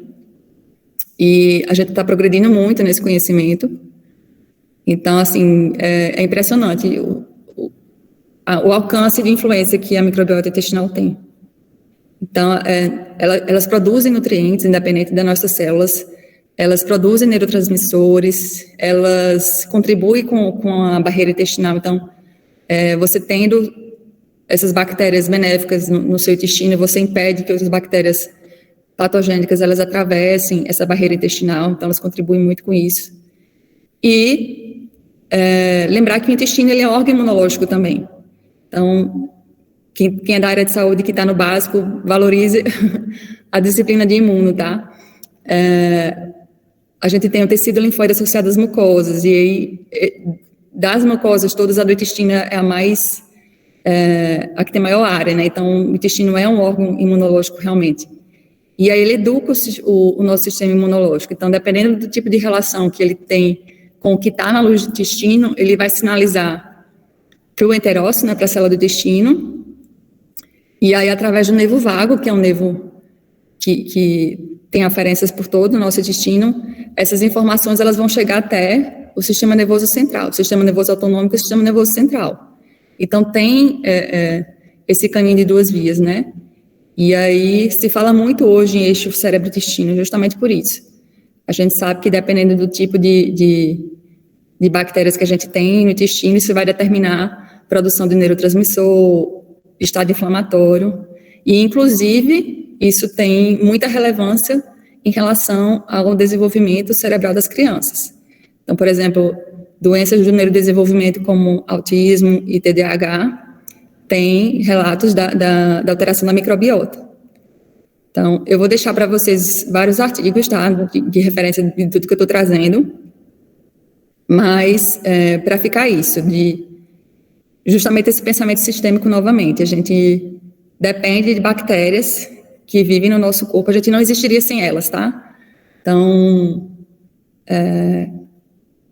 e a gente está progredindo muito nesse conhecimento. Então, assim, é impressionante o alcance de influência que a microbiota intestinal tem. Então, elas produzem nutrientes, independente das nossas células, elas produzem neurotransmissores, elas contribuem com a barreira intestinal. Então, você tendo essas bactérias benéficas no seu intestino, você impede que outras bactérias patogênicas, elas atravessem essa barreira intestinal, então elas contribuem muito com isso. E lembrar que o intestino ele é um órgão imunológico também. Então, quem é da área de saúde, que está no básico, valorize a disciplina de imuno, tá? A gente tem o tecido linfóide associado às mucosas, e aí, das mucosas todas, a do intestino é a mais, a que tem maior área, né? Então, o intestino é um órgão imunológico realmente. E aí ele educa o nosso sistema imunológico. Então, dependendo do tipo de relação que ele tem com o que está na luz do intestino, ele vai sinalizar para o enterócito, né, para a célula do intestino, e aí através do nervo vago, que é um nervo que tem aferências por todo o nosso intestino, essas informações elas vão chegar até o sistema nervoso central, o sistema nervoso autonômico e o sistema nervoso central. Então tem esse caminho de duas vias, né? E aí se fala muito hoje em eixo cérebro-intestino, justamente por isso. A gente sabe que dependendo do tipo de bactérias que a gente tem no intestino, isso vai determinar a produção de neurotransmissor, estado inflamatório, e inclusive isso tem muita relevância em relação ao desenvolvimento cerebral das crianças. Então, por exemplo, doenças do neurodesenvolvimento como autismo e TDAH têm relatos da alteração da microbiota. Então, eu vou deixar para vocês vários artigos, tá, de referência de tudo que eu estou trazendo, mas para ficar isso, de justamente esse pensamento sistêmico novamente, a gente depende de bactérias que vivem no nosso corpo, a gente não existiria sem elas, tá? Então,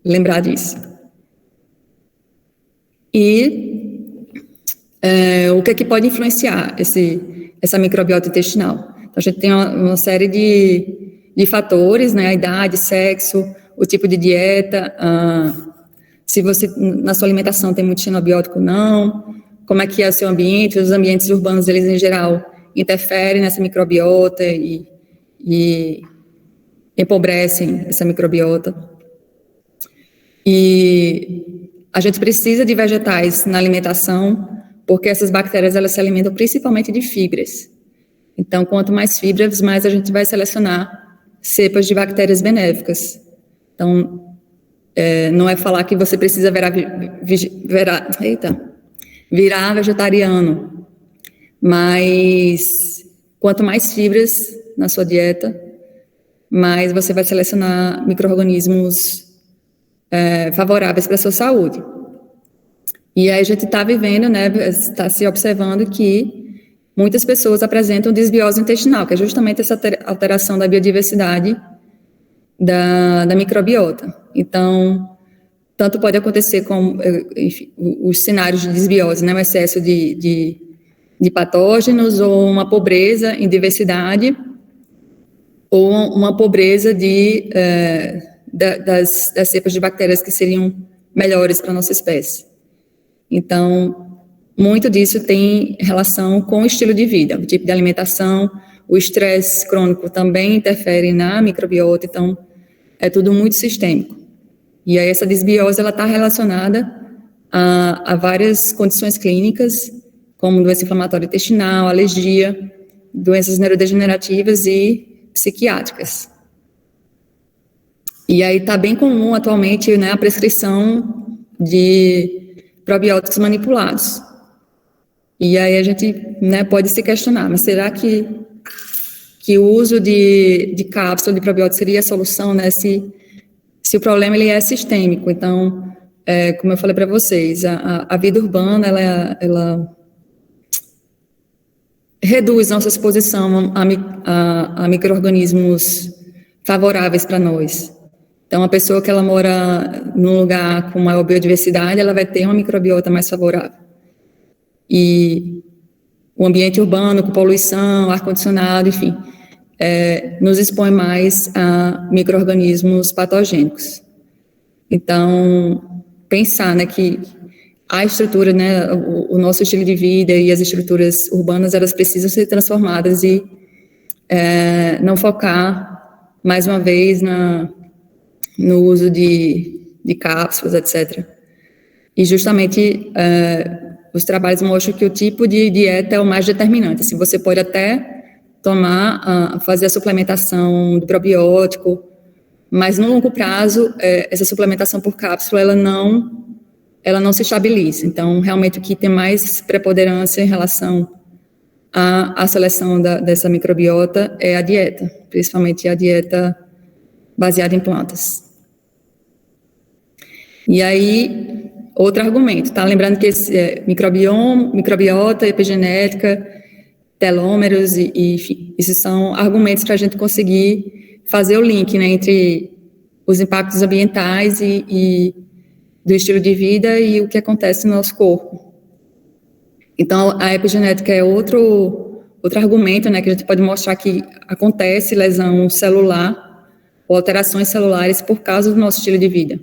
lembrar disso. E o que é que pode influenciar essa microbiota intestinal? Então, a gente tem uma série de fatores, né? A idade, sexo, o tipo de dieta, se você, na sua alimentação, tem muito xenobiótico ou não, como é que é o seu ambiente, os ambientes urbanos, eles, em geral, interferem nessa microbiota e empobrecem essa microbiota. E a gente precisa de vegetais na alimentação, porque essas bactérias, elas se alimentam principalmente de fibras. Então, quanto mais fibras, mais a gente vai selecionar cepas de bactérias benéficas. Então, não é falar que você precisa virar vegetariano, mas quanto mais fibras na sua dieta, mais você vai selecionar micro-organismos favoráveis para a sua saúde. E aí a gente está vivendo, né, está se observando que muitas pessoas apresentam desbiose intestinal, que é justamente essa alteração da biodiversidade da microbiota. Então, tanto pode acontecer com, enfim, os cenários de desbiose, né, o excesso de patógenos, ou uma pobreza em diversidade, ou uma pobreza das cepas de bactérias que seriam melhores para a nossa espécie. Então, muito disso tem relação com o estilo de vida, o tipo de alimentação, o estresse crônico também interfere na microbiota, então é tudo muito sistêmico. E aí essa desbiose, ela está relacionada a várias condições clínicas, como doença inflamatória intestinal, alergia, doenças neurodegenerativas e psiquiátricas. E aí está bem comum atualmente, né, a prescrição de probióticos manipulados. E aí a gente, né, pode se questionar, mas será que o uso de cápsula de probiótico seria a solução, né, se o problema ele é sistêmico? Então, como eu falei para vocês, a vida urbana, ela reduz nossa exposição a micro-organismos favoráveis para nós. Então, a pessoa que ela mora num lugar com maior biodiversidade, ela vai ter uma microbiota mais favorável. E o ambiente urbano, com poluição, ar-condicionado, enfim, nos expõe mais a micro-organismos patogênicos. Então, pensar, né, que a estrutura, né, o nosso estilo de vida e as estruturas urbanas, elas precisam ser transformadas e não focar, mais uma vez, no uso de cápsulas, etc. E justamente os trabalhos mostram que o tipo de dieta é o mais determinante. Assim, você pode até fazer a suplementação do probiótico, mas no longo prazo, essa suplementação por cápsula, ela não se estabiliza. Então, realmente, o que tem mais preponderância em relação à seleção dessa microbiota é a dieta, principalmente a dieta baseada em plantas. E aí, outro argumento, tá? Lembrando que esse microbiota, epigenética, telômeros, enfim, esses são argumentos para a gente conseguir fazer o link, né, entre os impactos ambientais e do estilo de vida e o que acontece no nosso corpo. Então, a epigenética é outro argumento, né, que a gente pode mostrar que acontece lesão celular ou alterações celulares por causa do nosso estilo de vida.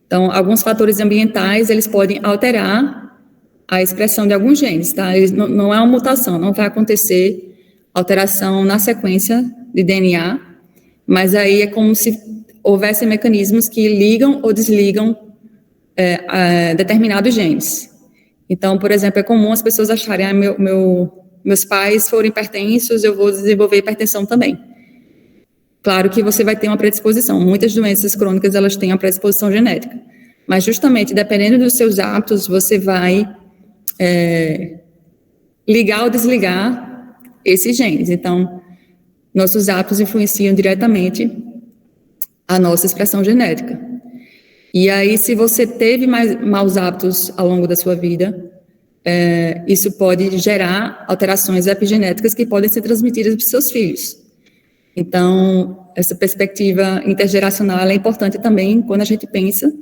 Então, alguns fatores ambientais, eles podem alterar a expressão de alguns genes, tá? Não é uma mutação, não vai acontecer alteração na sequência de DNA, mas aí é como se houvessem mecanismos que ligam ou desligam determinados genes. Então, por exemplo, é comum as pessoas acharem, meus pais foram hipertensos, eu vou desenvolver hipertensão também. Claro que você vai ter uma predisposição. Muitas doenças crônicas, elas têm uma predisposição genética. Mas, justamente, dependendo dos seus hábitos, você vai ligar ou desligar esses genes. Então, nossos hábitos influenciam diretamente a nossa expressão genética. E aí, se você teve maus hábitos ao longo da sua vida, isso pode gerar alterações epigenéticas que podem ser transmitidas para os seus filhos. Então, essa perspectiva intergeracional é importante também quando a gente pensa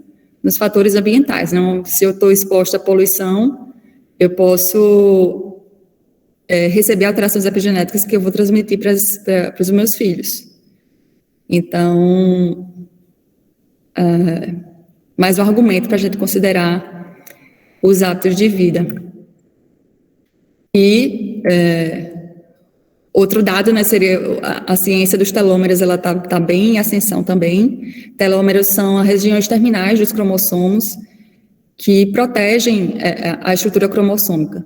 nos fatores ambientais. Não? Se eu estou exposta à poluição, eu posso receber alterações epigenéticas que eu vou transmitir para os meus filhos. Então, mais um argumento para a gente considerar os hábitos de vida. E outro dado, né, seria a ciência dos telômeros, ela tá bem em ascensão também. Telômeros são as regiões terminais dos cromossomos que protegem a estrutura cromossômica.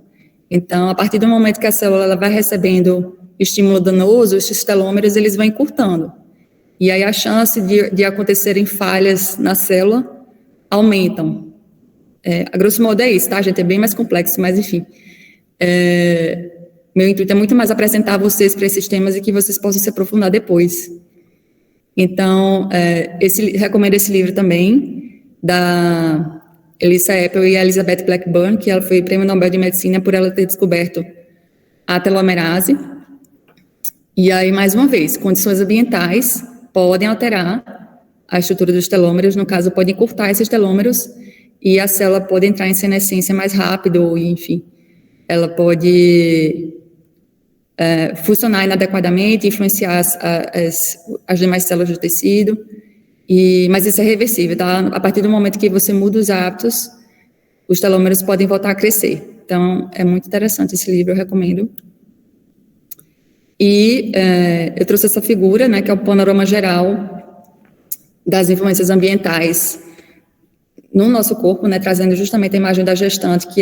Então, a partir do momento que a célula ela vai recebendo estímulo danoso, esses telômeros eles vão encurtando. E aí a chance de acontecerem falhas na célula aumentam. A grosso modo é isso, tá, gente? É bem mais complexo, mas enfim. Meu intuito é muito mais apresentar vocês para esses temas e que vocês possam se aprofundar depois. Então, recomendo esse livro também, da Elissa Epel e Elizabeth Blackburn, que ela foi Prêmio Nobel de Medicina por ela ter descoberto a telomerase. E aí, mais uma vez, condições ambientais podem alterar a estrutura dos telômeros, no caso, pode encurtar esses telômeros e a célula pode entrar em senescência mais rápido, e, enfim, ela pode funcionar inadequadamente, influenciar as demais células do tecido, mas isso é reversível, tá? A partir do momento que você muda os hábitos, os telômeros podem voltar a crescer. Então, é muito interessante esse livro, eu recomendo. E eu trouxe essa figura, né, que é o panorama geral das influências ambientais no nosso corpo, né, trazendo justamente a imagem da gestante, que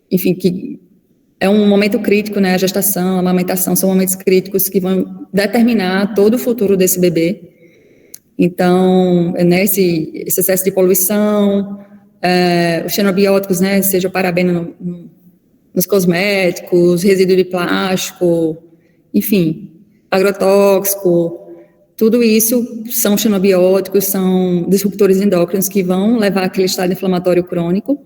que é um momento crítico, né, a gestação, a amamentação, são momentos críticos que vão determinar todo o futuro desse bebê. Então, né, esse excesso de poluição, os xenobióticos, né, seja o parabeno nos cosméticos, resíduo de plástico, enfim, agrotóxico, tudo isso são xenobióticos, são disruptores endócrinos que vão levar àquele estado inflamatório crônico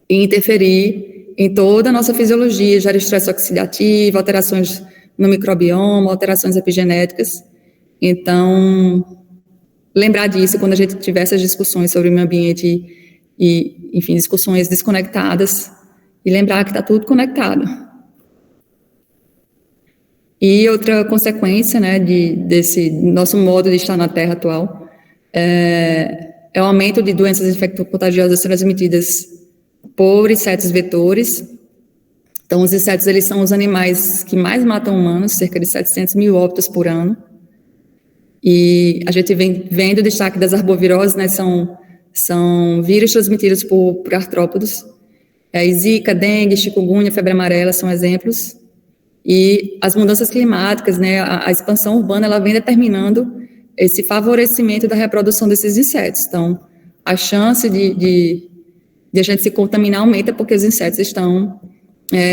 e interferir em toda a nossa fisiologia, gerar estresse oxidativo, alterações no microbioma, alterações epigenéticas. Então, lembrar disso quando a gente tiver essas discussões sobre o meio ambiente e enfim, discussões desconectadas, e lembrar que está tudo conectado. E outra consequência, né, desse nosso modo de estar na Terra atual é o aumento de doenças infecto-contagiosas transmitidas por insetos vetores. Então, os insetos, eles são os animais que mais matam humanos, cerca de 700 mil óbitos por ano. E a gente vem vendo o destaque das arboviroses, né, são vírus transmitidos por artrópodos. Zika, dengue, chikungunya, febre amarela são exemplos. E as mudanças climáticas, né, a expansão urbana, ela vem determinando esse favorecimento da reprodução desses insetos. Então, a chance de a gente se contaminar aumenta porque os insetos estão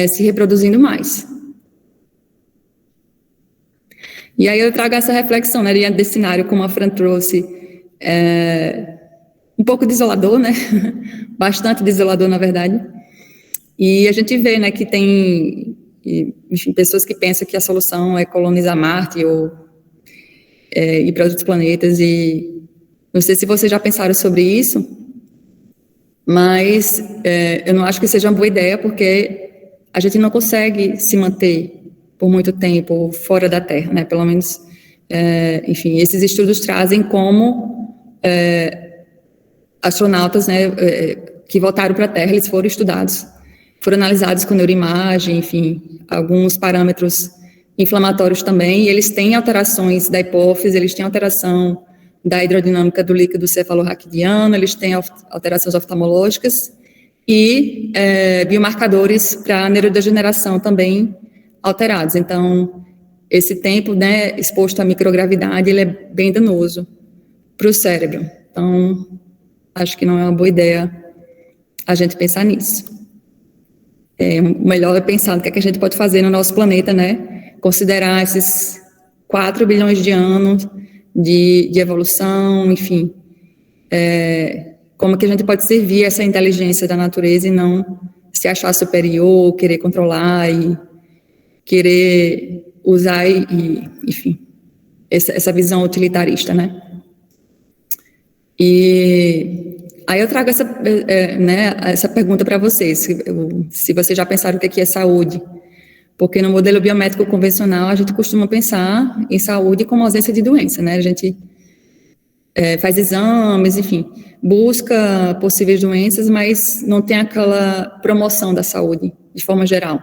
se reproduzindo mais. E aí eu trago essa reflexão, né, diante desse cenário, como a Fran trouxe, um pouco desolador, né, bastante desolador, na verdade. E a gente vê, né, que tem, enfim, pessoas que pensam que a solução é colonizar Marte ou ir para outros planetas, e não sei se vocês já pensaram sobre isso, mas eu não acho que seja uma boa ideia, porque a gente não consegue se manter por muito tempo fora da Terra, né, pelo menos, enfim, esses estudos trazem como astronautas, né, que voltaram para a Terra, eles foram estudados, foram analisados com neuroimagem, enfim, alguns parâmetros inflamatórios também, e eles têm alterações da hipófise, eles têm alteração da hidrodinâmica do líquido cefalorraquidiano, eles têm alterações oftalmológicas e biomarcadores para neurodegeneração também alterados. Então, esse tempo, né, exposto à microgravidade, ele é bem danoso para o cérebro. Então, acho que não é uma boa ideia a gente pensar nisso. O melhor é pensar no que a gente pode fazer no nosso planeta, né? Considerar esses 4 bilhões de anos de evolução, enfim. Como que a gente pode servir essa inteligência da natureza e não se achar superior, querer controlar e querer usar enfim, essa visão utilitarista, né? E Aí eu trago essa pergunta para vocês, se vocês já pensaram o que é saúde. Porque no modelo biométrico convencional, a gente costuma pensar em saúde como ausência de doença, né? A gente faz exames, enfim, busca possíveis doenças, mas não tem aquela promoção da saúde, de forma geral,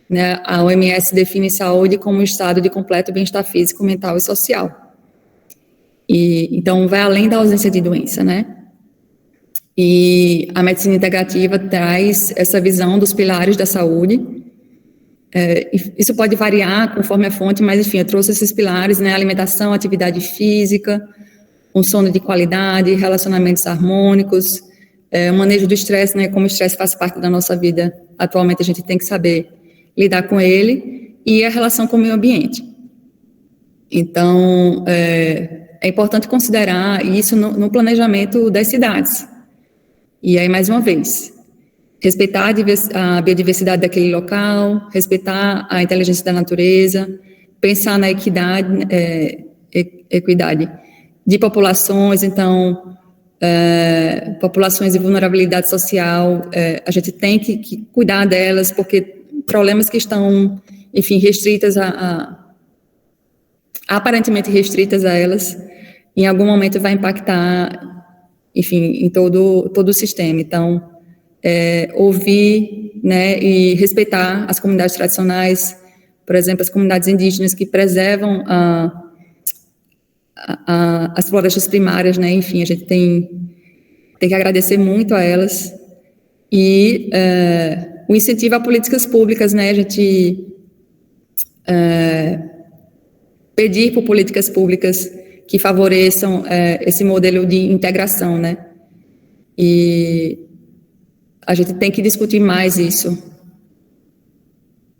né? A OMS define saúde como um estado de completo bem-estar físico, mental e social. E, então, vai além da ausência de doença, né? E a medicina integrativa traz essa visão dos pilares da saúde. Isso pode variar conforme a fonte, mas, enfim, eu trouxe esses pilares, né? Alimentação, atividade física, um sono de qualidade, relacionamentos harmônicos, o manejo do estresse, né? Como o estresse faz parte da nossa vida, atualmente a gente tem que saber lidar com ele, e a relação com o meio ambiente. Então, é importante considerar isso no planejamento das cidades. E aí, mais uma vez, respeitar a biodiversidade daquele local, respeitar a inteligência da natureza, pensar na equidade de populações, então, populações de vulnerabilidade social, a gente tem que cuidar delas, porque problemas que estão, enfim, restritas aparentemente restritas a elas, em algum momento vai impactar, enfim, em todo o sistema. Então, ouvir, né, e respeitar as comunidades tradicionais, por exemplo, as comunidades indígenas que preservam as florestas primárias, né, enfim, a gente tem que agradecer muito a elas, e o incentivo a políticas públicas, né, a gente pedir por políticas públicas que favoreçam esse modelo de integração, né, e a gente tem que discutir mais isso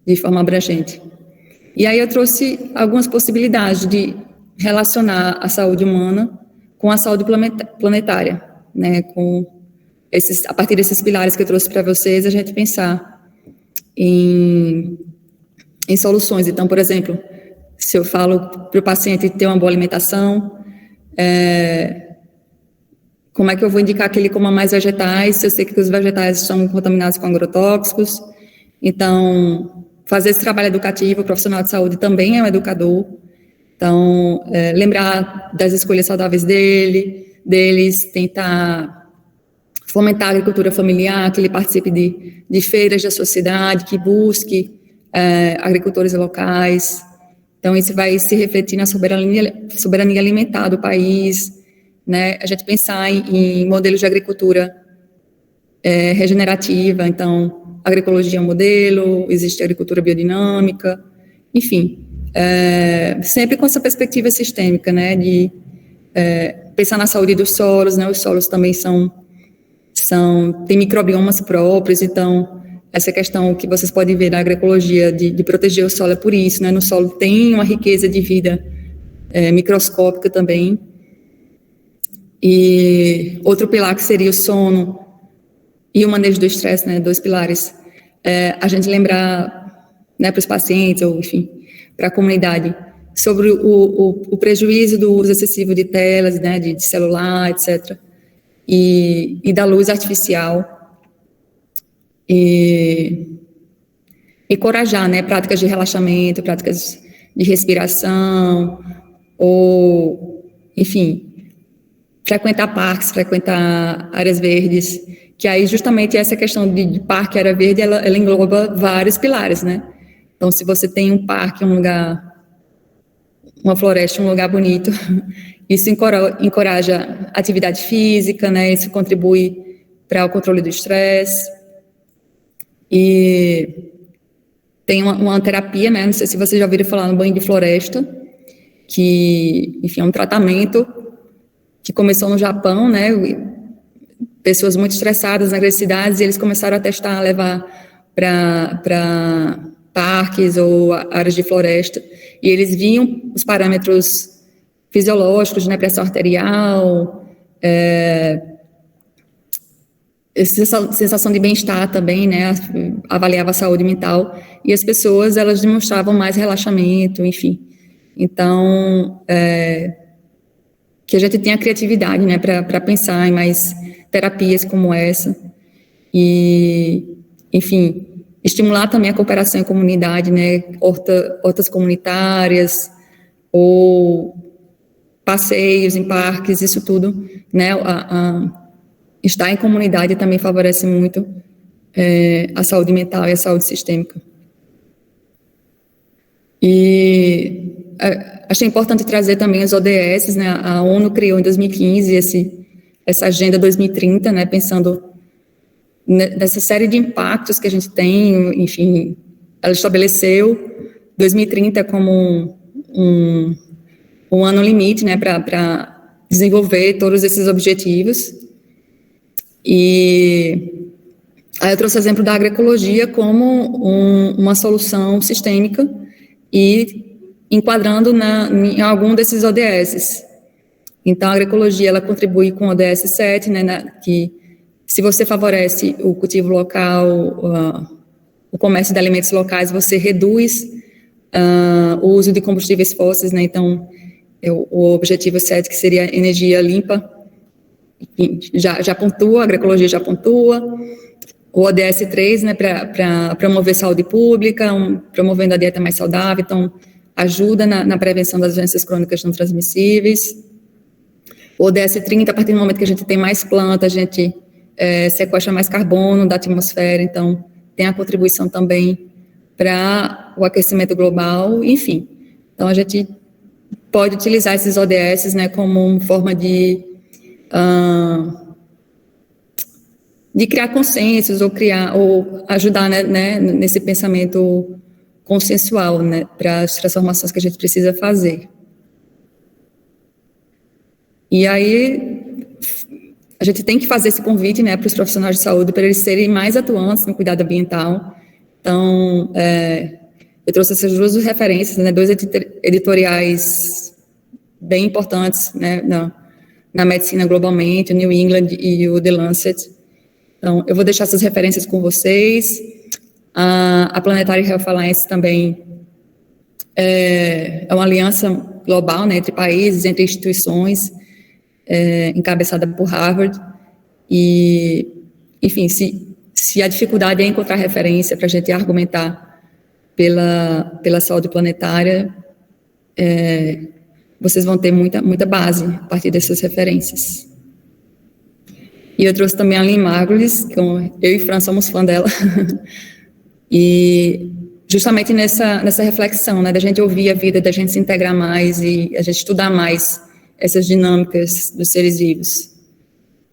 de forma abrangente. E aí eu trouxe algumas possibilidades de relacionar a saúde humana com a saúde planetária, né, a partir desses pilares que eu trouxe para vocês, a gente pensar em soluções. Então, por exemplo, se eu falo para o paciente ter uma boa alimentação, como é que eu vou indicar que ele coma mais vegetais, se eu sei que os vegetais são contaminados com agrotóxicos? Então, fazer esse trabalho educativo, o profissional de saúde também é um educador. Então, lembrar das escolhas saudáveis deles, tentar fomentar a agricultura familiar, que ele participe de feiras da sociedade, que busque agricultores locais. Então, isso vai se refletir na soberania alimentar do país, né? A gente pensar em modelos de agricultura regenerativa. Então, agroecologia é um modelo, existe agricultura biodinâmica, enfim, sempre com essa perspectiva sistêmica, né, de pensar na saúde dos solos, né? Os solos também têm microbiomas próprios, então essa questão que vocês podem ver na agroecologia de proteger o solo é por isso, né? No solo tem uma riqueza de vida microscópica também. E outro pilar que seria o sono e o manejo do estresse, né? 2 pilares. A gente lembrar, né, para os pacientes, ou enfim, para a comunidade, sobre o prejuízo do uso excessivo de telas, né, de celular, etc., e da luz artificial, e encorajar, né, práticas de relaxamento, práticas de respiração, ou, enfim, frequentar parques, frequentar áreas verdes, que aí justamente essa questão de parque, área verde, ela engloba vários pilares, né? Então, se você tem um parque, um lugar, uma floresta, um lugar bonito, isso encoraja atividade física, né? Isso contribui para o controle do estresse. E tem uma terapia, né? Não sei se vocês já ouviram falar no banho de floresta, que, enfim, é um tratamento que começou no Japão, né? Pessoas muito estressadas nas grandes cidades, e eles começaram a testar, a levar para parques ou áreas de floresta, e eles viam os parâmetros fisiológicos, né? Pressão arterial, sensação de bem-estar também, né? Avaliava a saúde mental, e as pessoas, elas demonstravam mais relaxamento, enfim. Então, que a gente tenha criatividade, né, para pensar em mais terapias como essa. E, enfim, estimular também a cooperação em comunidade, né, hortas comunitárias, ou passeios em parques, isso tudo, né, estar em comunidade também favorece muito a saúde mental e a saúde sistêmica. E achei importante trazer também os ODS, né, a ONU criou em 2015 essa Agenda 2030, né, pensando nessa série de impactos que a gente tem, enfim, ela estabeleceu 2030 como um ano limite, né, para desenvolver todos esses objetivos. E aí eu trouxe o exemplo da agroecologia como uma solução sistêmica e enquadrando em algum desses ODS. Então, a agroecologia, ela contribui com o ODS 7, né, que se você favorece o cultivo local, o comércio de alimentos locais, você reduz o uso de combustíveis fósseis, né? Então, o objetivo 7, que seria energia limpa, já pontua, a agroecologia já pontua. O ODS 3, né, para promover saúde pública, promovendo a dieta mais saudável, então, ajuda na prevenção das doenças crônicas não transmissíveis. O ODS 30, a partir do momento que a gente tem mais planta, a gente sequestra mais carbono da atmosfera, então tem a contribuição também para o aquecimento global, enfim. Então, a gente pode utilizar esses ODS, né, como uma forma de criar consensos ou ajudar, né, nesse pensamento consensual, né, para as transformações que a gente precisa fazer. E aí a gente tem que fazer esse convite, né, para os profissionais de saúde, para eles serem mais atuantes no cuidado ambiental. Então, eu trouxe essas duas referências, né, dois editoriais bem importantes, né, na medicina globalmente, o New England e o The Lancet. Então, eu vou deixar essas referências com vocês. A Planetary Health Alliance também é uma aliança global, né, entre países, entre instituições, encabeçada por Harvard, e, enfim, se a dificuldade é encontrar referência para a gente argumentar pela saúde planetária, vocês vão ter muita base a partir dessas referências. E eu trouxe também a Lynn Margulis, que eu e Fran somos fã dela, e justamente nessa reflexão, né, da gente ouvir a vida, da gente se integrar mais e a gente estudar mais essas dinâmicas dos seres vivos.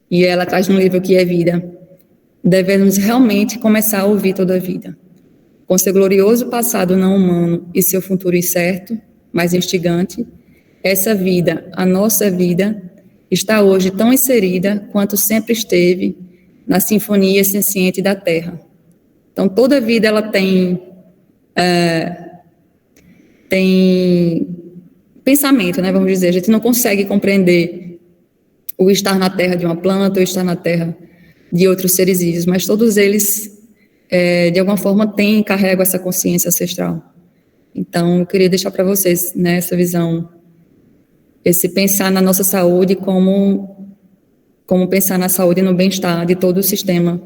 E ela traz um livro que é Vida. Devemos realmente começar a ouvir toda a vida. Com seu glorioso passado não humano e seu futuro incerto, mas instigante, essa vida, a nossa vida, está hoje tão inserida quanto sempre esteve na sinfonia senciente da Terra. Então, toda vida ela tem pensamento, né, vamos dizer. A gente não consegue compreender o estar na terra de uma planta, ou estar na terra de outros seres vivos, mas todos eles, de alguma forma, carregam essa consciência ancestral. Então, eu queria deixar para vocês, né, essa visão, esse pensar na nossa saúde como pensar na saúde e no bem-estar de todo o sistema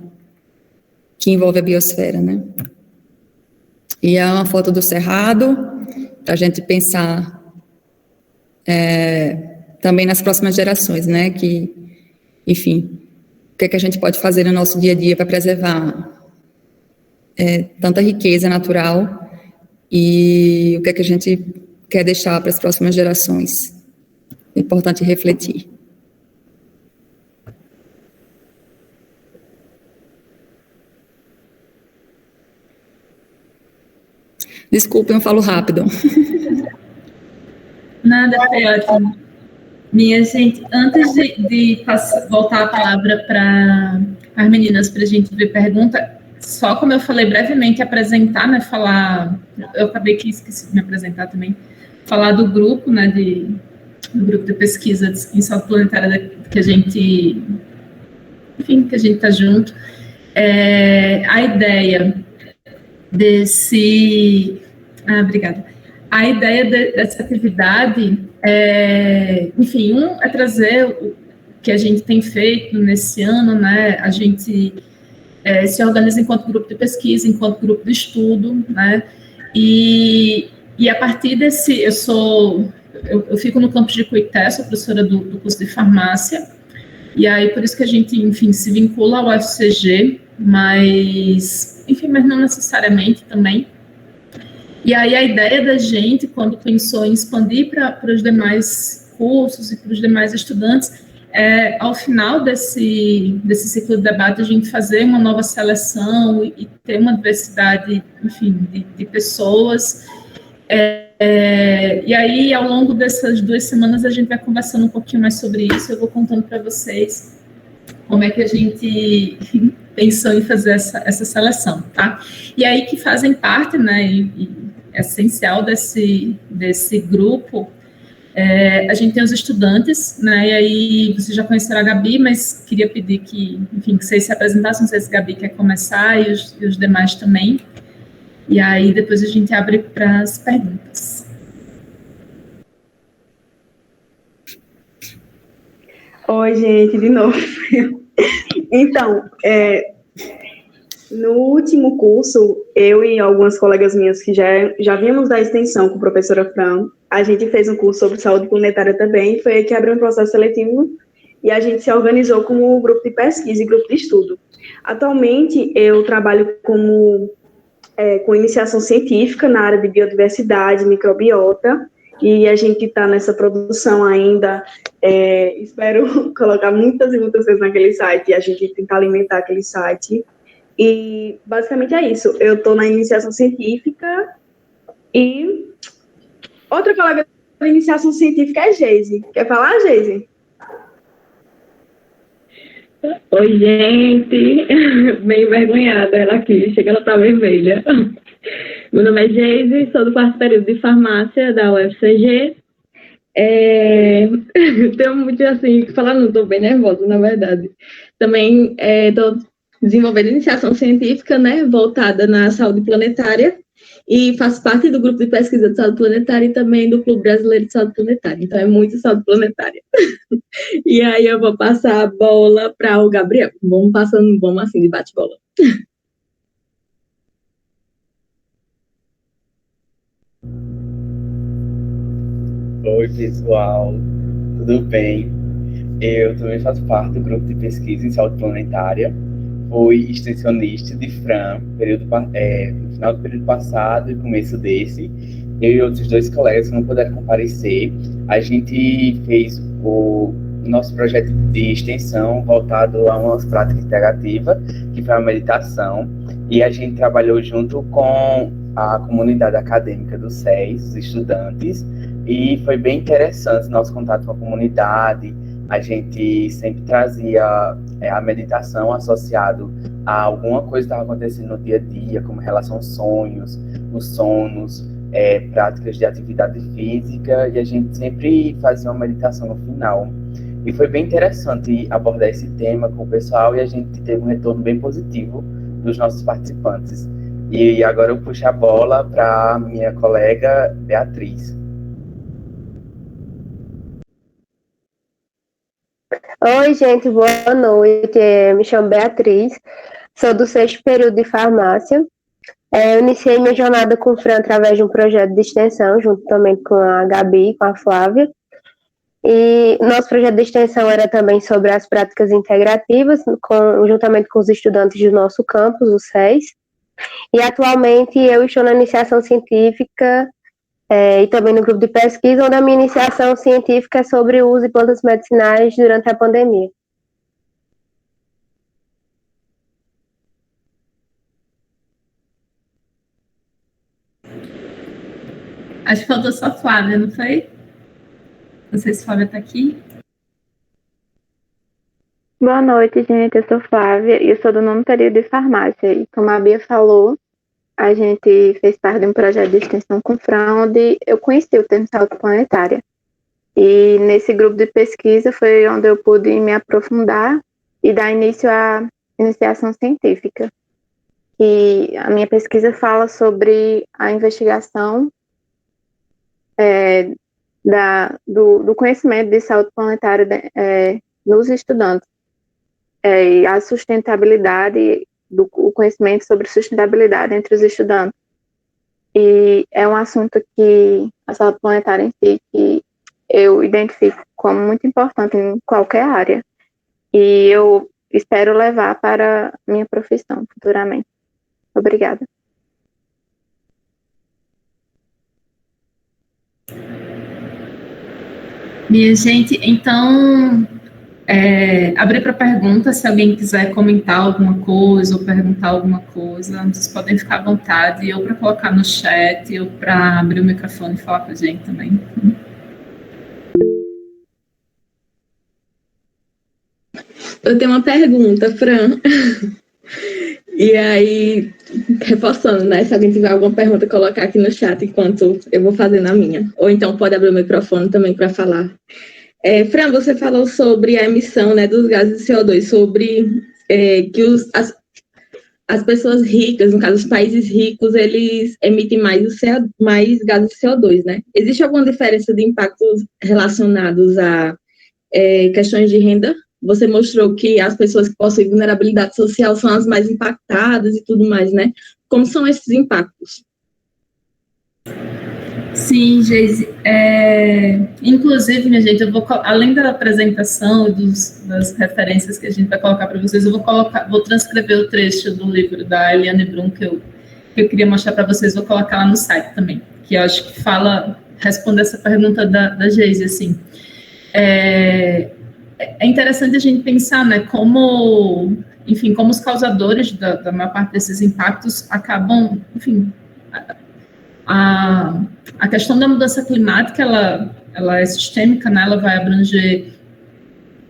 que envolve a biosfera, né. E é uma foto do Cerrado, para a gente pensar também nas próximas gerações, né, que, enfim, o que é que a gente pode fazer no nosso dia a dia para preservar tanta riqueza natural e o que é que a gente quer deixar para as próximas gerações. É importante refletir. Desculpem, eu falo rápido. Nada, foi ótimo. Minha gente, antes de voltar a palavra para as meninas, para a gente ver pergunta, só como eu falei brevemente, apresentar, né, eu acabei que esqueci de me apresentar também, falar do grupo, né, do grupo de pesquisa em saúde planetária que a gente está junto. A ideia obrigada. A ideia dessa atividade, enfim, é trazer que a gente tem feito nesse ano, né? A gente se organiza enquanto grupo de pesquisa, enquanto grupo de estudo, né? E a partir desse, eu fico no campus de Cuité, sou professora do curso de farmácia, e aí por isso que a gente, enfim, se vincula ao UFCG, mas não necessariamente também. E aí a ideia da gente, quando pensou em expandir para os demais cursos e para os demais estudantes, ao final desse ciclo de debate, a gente fazer uma nova seleção e ter uma diversidade, enfim, de pessoas. E aí, ao longo dessas 2 semanas, a gente vai conversando um pouquinho mais sobre isso. Eu vou contando para vocês como é que a gente pensou em fazer essa seleção, tá? E aí que fazem parte, né, e essencial desse grupo, a gente tem os estudantes, né, e aí vocês já conheceram a Gabi, mas queria pedir que vocês se apresentassem, não sei se a Gabi quer começar e os demais também, e aí depois a gente abre para as perguntas. Oi, gente, de novo. Então, no último curso, eu e algumas colegas minhas que já vínhamos da extensão com a professora Fran, a gente fez um curso sobre saúde planetária também, foi aí que abriu um processo seletivo e a gente se organizou como grupo de pesquisa e grupo de estudo. Atualmente, eu trabalho com iniciação científica na área de biodiversidade, microbiota, e a gente está nessa produção ainda, espero colocar muitas e muitas coisas naquele site, e a gente tentar alimentar aquele site. E basicamente é isso. Eu estou na iniciação científica e outra colega da iniciação científica é Geise. Quer falar, Geise? Oi, gente. Bem envergonhada ela aqui. Chega, ela tá vermelha. Meu nome é Geise, sou do 4º período de farmácia da UFCG. Tenho muito assim que falar, não, estou bem nervosa, na verdade. Também estou desenvolvendo iniciação científica, né, voltada na saúde planetária, e faço parte do grupo de pesquisa de saúde planetária e também do Clube Brasileiro de Saúde Planetária. Então, é muito saúde planetária. E aí eu vou passar a bola para o Gabriel. Vamos assim, de bate-bola. Oi, pessoal, tudo bem? Eu também faço parte do grupo de pesquisa em saúde planetária. Fui extensionista de Fran, no final do período passado e começo desse. Eu e outros 2 colegas que não puderam comparecer, a gente fez o nosso projeto de extensão voltado a uma prática integrativa, que foi a meditação, e a gente trabalhou junto com a comunidade acadêmica do SES, os estudantes, e foi bem interessante nosso contato com a comunidade. A gente sempre trazia a meditação associado a alguma coisa que estava acontecendo no dia a dia, como relação aos sonhos, os sonos, práticas de atividade física, e a gente sempre fazia uma meditação no final. E foi bem interessante abordar esse tema com o pessoal, e a gente teve um retorno bem positivo dos nossos participantes. E agora eu puxo a bola para minha colega Beatriz. Oi, gente, boa noite. Me chamo Beatriz, sou do 6º período de farmácia. Eu iniciei minha jornada com o Fran através de um projeto de extensão, juntamente com a Gabi e com a Flávia. E nosso projeto de extensão era também sobre as práticas integrativas, juntamente com os estudantes do nosso campus, o SES. E atualmente eu estou na iniciação científica e também no grupo de pesquisa, onde a minha iniciação científica é sobre o uso de plantas medicinais durante a pandemia. Acho que faltou só a Flávia, não foi? Não sei se a Flávia está aqui. Boa noite, gente. Eu sou Flávia e eu sou do 9º período de farmácia. E como a Bia falou, a gente fez parte de um projeto de extensão com o Fran, onde eu conheci o termo saúde planetária. E nesse grupo de pesquisa foi onde eu pude me aprofundar e dar início à iniciação científica. E a minha pesquisa fala sobre a investigação do conhecimento de saúde planetária nos estudantes. E a sustentabilidade, o conhecimento sobre sustentabilidade entre os estudantes. E é um assunto que a saúde planetária em si, que eu identifico como muito importante em qualquer área. E eu espero levar para minha profissão futuramente. Obrigada. Minha gente, então, abrir para perguntas, se alguém quiser comentar alguma coisa ou perguntar alguma coisa, vocês podem ficar à vontade, ou para colocar no chat, ou para abrir o microfone e falar com a gente também. Eu tenho uma pergunta, Fran. E aí, reforçando, né? Se alguém tiver alguma pergunta, colocar aqui no chat enquanto eu vou fazendo a minha. Ou então pode abrir o microfone também para falar. Fran, você falou sobre a emissão, né, dos gases de CO2, sobre que as pessoas ricas, no caso os países ricos, eles emitem mais gases de CO2, né? Existe alguma diferença de impactos relacionados a questões de renda? Você mostrou que as pessoas que possuem vulnerabilidade social são as mais impactadas e tudo mais, né? Como são esses impactos? Sim, Geise. Inclusive, minha gente, eu vou, além da apresentação das referências que a gente vai colocar para vocês, eu vou transcrever o trecho do livro da Eliane Brum que eu queria mostrar para vocês, vou colocar lá no site também, que eu acho que responde essa pergunta da Geise, assim. É interessante a gente pensar, né, como os causadores da maior parte desses impactos acabam, enfim, a questão da mudança climática, ela é sistêmica, né, ela vai abranger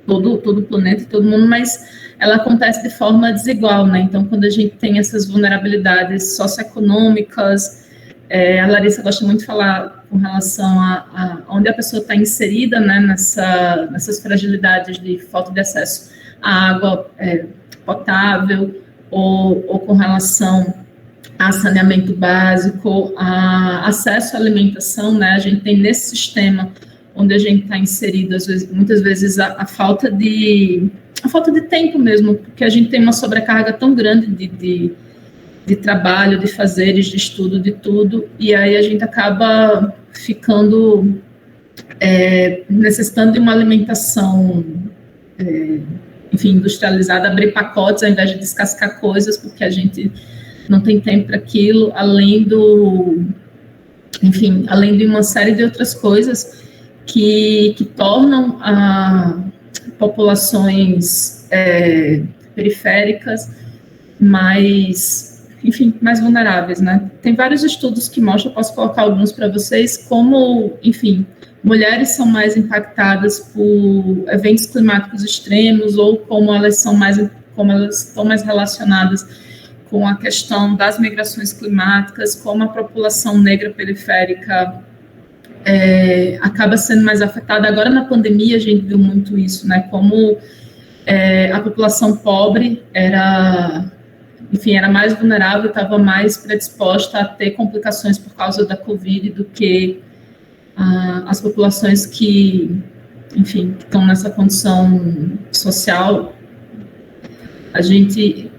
todo o planeta e todo mundo, mas ela acontece de forma desigual, né, então quando a gente tem essas vulnerabilidades socioeconômicas, a Larissa gosta muito de falar com relação a onde a pessoa está inserida, né, nessas fragilidades de falta de acesso à água potável, ou com relação a saneamento básico, a acesso à alimentação, né, a gente tem nesse sistema onde a gente está inserido, muitas vezes a falta de tempo mesmo, porque a gente tem uma sobrecarga tão grande de trabalho, de fazeres, de estudo, de tudo, e aí a gente acaba ficando necessitando de uma alimentação, industrializada, abrir pacotes ao invés de descascar coisas, porque a gente não tem tempo para aquilo, além de uma série de outras coisas que tornam populações periféricas mais vulneráveis, né? Tem vários estudos que mostram, eu posso colocar alguns para vocês, como, mulheres são mais impactadas por eventos climáticos extremos, ou como elas estão mais relacionadas com a questão das migrações climáticas, como a população negra periférica acaba sendo mais afetada. Agora, na pandemia, a gente viu muito isso, né? Como a população pobre era mais vulnerável, estava mais predisposta a ter complicações por causa da Covid do que as populações que estão nessa condição social. A gente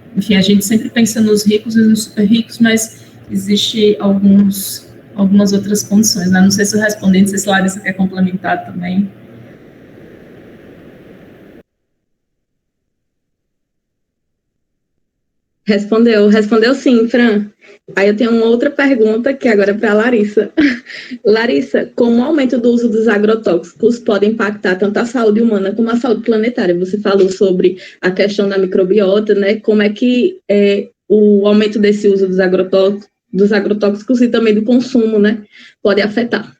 sempre pensa nos ricos e nos super ricos, mas existe algumas outras condições, né? Não sei se eu respondi, não sei se a Larissa quer complementar também. Respondeu sim, Fran. Aí eu tenho uma outra pergunta que agora é para a Larissa. Larissa, como o aumento do uso dos agrotóxicos pode impactar tanto a saúde humana como a saúde planetária? Você falou sobre a questão da microbiota, né? Como é que o aumento desse uso dos agrotóxicos e também do consumo, né, pode afetar?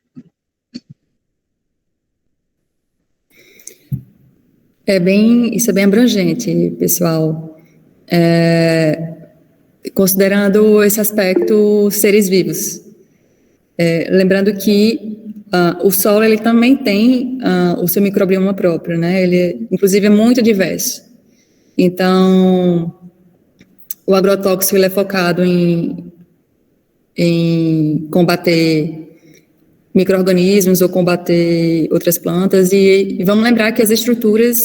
Isso é bem abrangente, pessoal. Considerando esse aspecto seres vivos. Lembrando que o solo ele também tem o seu microbioma próprio, né? Ele, inclusive, é muito diverso. Então, o agrotóxico ele é focado em combater micro-organismos ou combater outras plantas, e vamos lembrar que as estruturas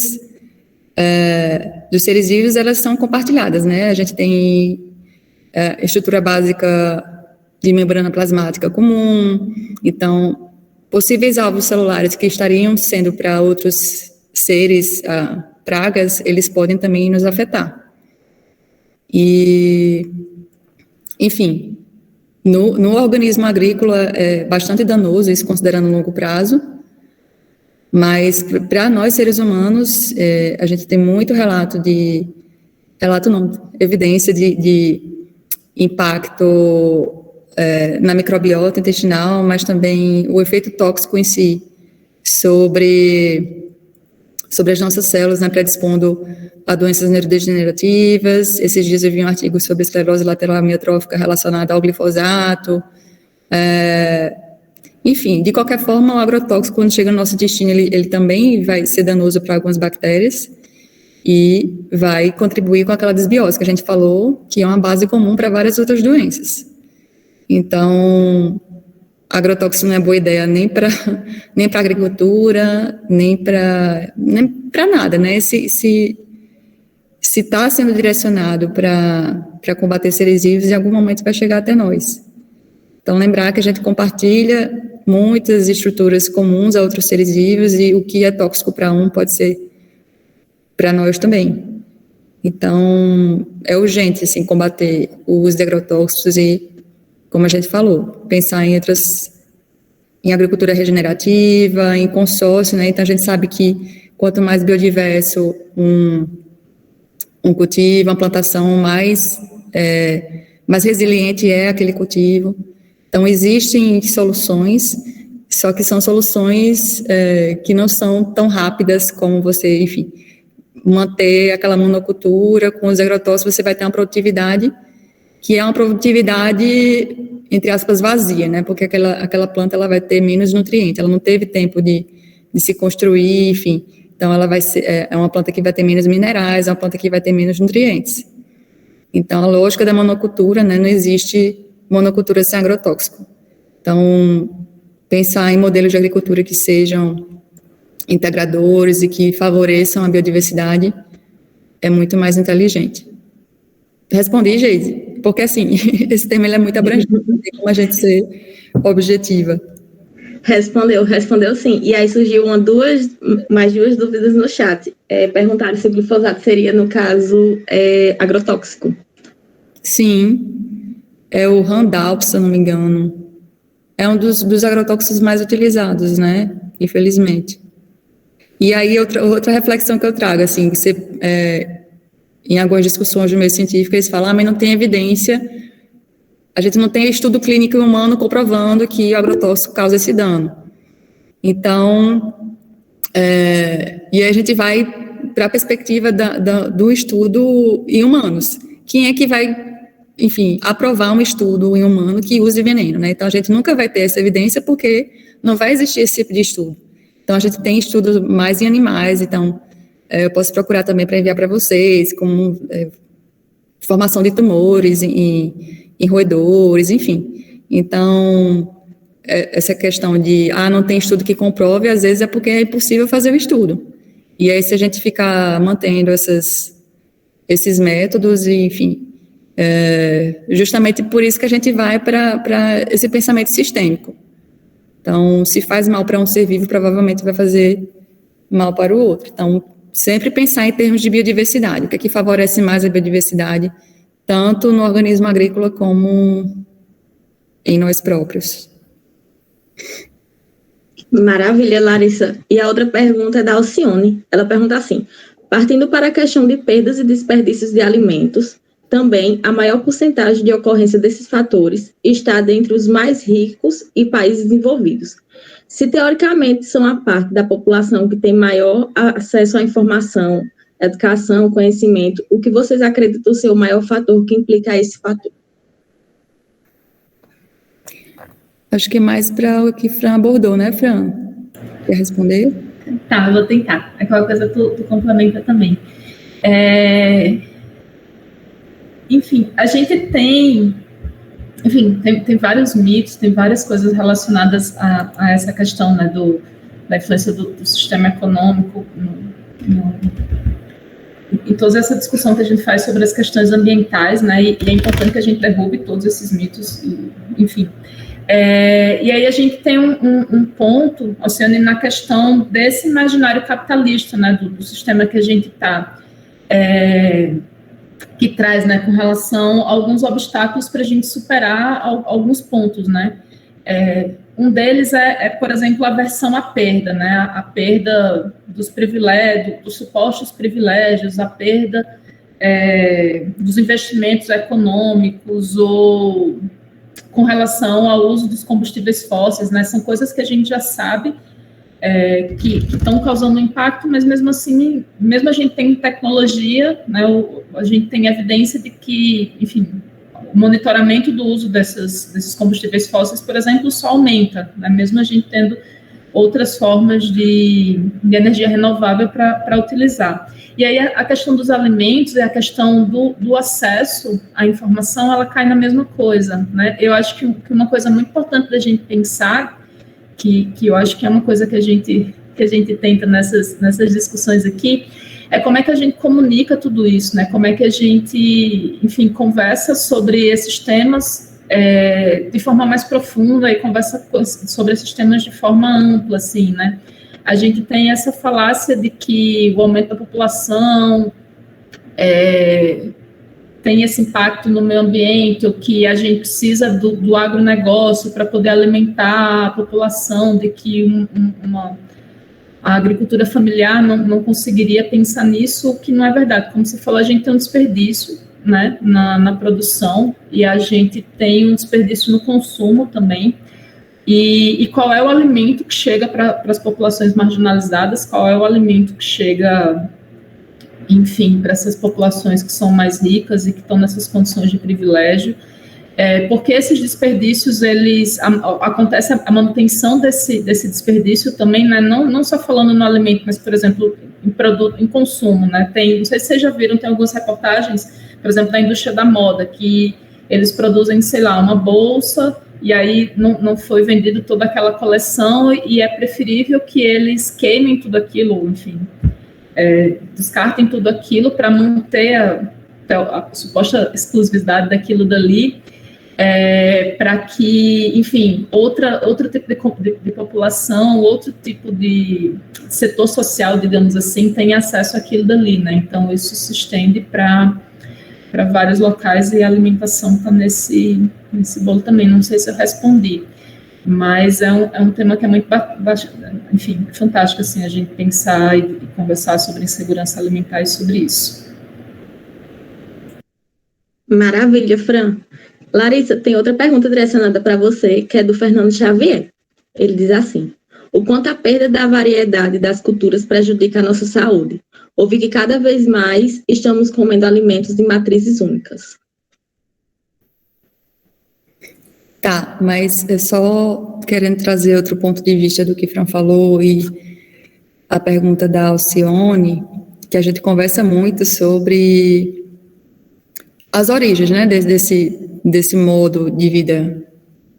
dos seres vivos, elas são compartilhadas, né? A gente tem estrutura básica de membrana plasmática comum, então, possíveis alvos celulares que estariam sendo para outros seres, pragas, eles podem também nos afetar. E, enfim, no organismo agrícola é bastante danoso, isso considerando longo prazo, mas para nós, seres humanos, a gente tem muito evidência de impacto na microbiota intestinal, mas também o efeito tóxico em si sobre as nossas células, né, predispondo a doenças neurodegenerativas. Esses dias eu vi um artigo sobre esclerose lateral amiotrófica relacionada ao glifosato. Enfim, de qualquer forma, o agrotóxico, quando chega no nosso intestino, ele também vai ser danoso para algumas bactérias e vai contribuir com aquela desbiose que a gente falou, que é uma base comum para várias outras doenças. Então, agrotóxico não é boa ideia nem para agricultura, nem para nada, né? Se está sendo direcionado para combater seres vivos, em algum momento vai chegar até nós. Então, lembrar que a gente compartilha muitas estruturas comuns a outros seres vivos e o que é tóxico para um pode ser para nós também. Então, é urgente, assim, combater o uso de agrotóxicos e, como a gente falou, pensar em agricultura regenerativa, em consórcio, né? Então, a gente sabe que quanto mais biodiverso um cultivo, uma plantação, mais resiliente é aquele cultivo. Então, existem soluções, só que são soluções que não são tão rápidas como você, enfim, manter aquela monocultura. Com os agrotóxicos, você vai ter uma produtividade que é uma produtividade, entre aspas, vazia, né? Porque aquela planta ela vai ter menos nutrientes, ela não teve tempo de se construir, enfim. Então, ela vai ser uma planta que vai ter menos minerais, é uma planta que vai ter menos nutrientes. Então, a lógica da monocultura, né? Não existe monocultura sem agrotóxico. Então, pensar em modelos de agricultura que sejam integradores e que favoreçam a biodiversidade é muito mais inteligente. Respondi, Geise, porque assim, esse tema ele é muito abrangente, não tem como a gente ser objetiva. Respondeu sim. E aí surgiu mais duas dúvidas no chat. Perguntaram se o glifosato seria, no caso, agrotóxico. Sim. É o Roundup, se eu não me engano. É um dos agrotóxicos mais utilizados, né? Infelizmente. E aí, outra reflexão que eu trago, assim, em algumas discussões do meio científico, eles falam, mas não tem evidência, a gente não tem estudo clínico humano comprovando que o agrotóxico causa esse dano. Então, e aí a gente vai para a perspectiva do estudo em humanos. Quem é que vai, enfim, aprovar um estudo em humano que use veneno, né? Então, a gente nunca vai ter essa evidência porque não vai existir esse tipo de estudo. Então, a gente tem estudos mais em animais, então, eu posso procurar também para enviar para vocês, como formação de tumores em roedores, enfim. Então, essa questão de, não tem estudo que comprove, às vezes é porque é impossível fazer o estudo. E aí, se a gente ficar mantendo esses métodos, e, enfim, justamente por isso que a gente vai para esse pensamento sistêmico. Então, se faz mal para um ser vivo, provavelmente vai fazer mal para o outro. Então, sempre pensar em termos de biodiversidade, o que é que favorece mais a biodiversidade, tanto no organismo agrícola como em nós próprios. Maravilha, Larissa. E a outra pergunta é da Alcione. Ela pergunta assim, partindo para a questão de perdas e desperdícios de alimentos, também a maior porcentagem de ocorrência desses fatores está dentre os mais ricos e países desenvolvidos. Se teoricamente são a parte da população que tem maior acesso à informação, educação, conhecimento, o que vocês acreditam ser o maior fator que implica esse fator? Acho que é mais para o que Fran abordou, né, Fran? Quer responder? Tá, eu vou tentar. Aquela coisa tu complementa também. Enfim, a gente tem vários mitos, tem várias coisas relacionadas a essa questão, né, da influência do sistema econômico em toda essa discussão que a gente faz sobre as questões ambientais, né, e é importante que a gente derrube todos esses mitos, enfim. E aí a gente tem um ponto, Alcione, na questão desse imaginário capitalista, né, do sistema que a gente está, que traz, né, com relação a alguns obstáculos para a gente superar alguns pontos, né. Um deles por exemplo, a aversão à perda, né, a perda dos privilégios, dos supostos privilégios, a perda dos investimentos econômicos ou com relação ao uso dos combustíveis fósseis, né, são coisas que a gente já sabe que estão causando impacto, mas mesmo assim, mesmo a gente tem tecnologia, né, a gente tem evidência de que, enfim, o monitoramento do uso desses combustíveis fósseis, por exemplo, só aumenta, né? Mesmo a gente tendo outras formas de energia renovável para utilizar. E aí a questão dos alimentos e a questão do acesso à informação, ela cai na mesma coisa, né? Eu acho que uma coisa muito importante da gente pensar, que eu acho que é uma coisa que a gente tenta nessas discussões aqui, é como é que a gente comunica tudo isso, né? Como é que a gente, enfim, conversa sobre esses temas de forma mais profunda e conversa sobre esses temas de forma ampla, assim, né? A gente tem essa falácia de que o aumento da população tem esse impacto no meio ambiente, ou que a gente precisa do agronegócio para poder alimentar a população, de que a agricultura familiar não conseguiria pensar nisso, o que não é verdade. Como você falou, a gente tem um desperdício, né, na produção, e a gente tem um desperdício no consumo também. E qual é o alimento que chega para as populações marginalizadas? Qual é o alimento que chega, enfim, para essas populações que são mais ricas e que estão nessas condições de privilégio? Porque esses desperdícios, acontece a manutenção desse desperdício também, né, não só falando no alimento, mas, por exemplo, em consumo, né, não sei se vocês já viram, tem algumas reportagens, por exemplo, da indústria da moda, que eles produzem, sei lá, uma bolsa, e aí não foi vendido toda aquela coleção, e é preferível que eles queimem tudo aquilo, enfim, descartem tudo aquilo para manter a suposta exclusividade daquilo dali, para que, enfim, outro tipo de população, outro tipo de setor social, digamos assim, tenha acesso àquilo dali, né? Então, isso se estende para vários locais e a alimentação está nesse bolo também. Não sei se eu respondi, mas é um tema que é muito, enfim, fantástico, assim, a gente pensar e conversar sobre insegurança alimentar e sobre isso. Maravilha, Fran. Larissa, tem outra pergunta direcionada para você, que é do Fernando Xavier. Ele diz assim: o quanto a perda da variedade das culturas prejudica a nossa saúde? Ouvi que cada vez mais estamos comendo alimentos de matrizes únicas. Tá, mas é só querendo trazer outro ponto de vista do que Fran falou e a pergunta da Alcione, que a gente conversa muito sobre as origens, né, desse modo de vida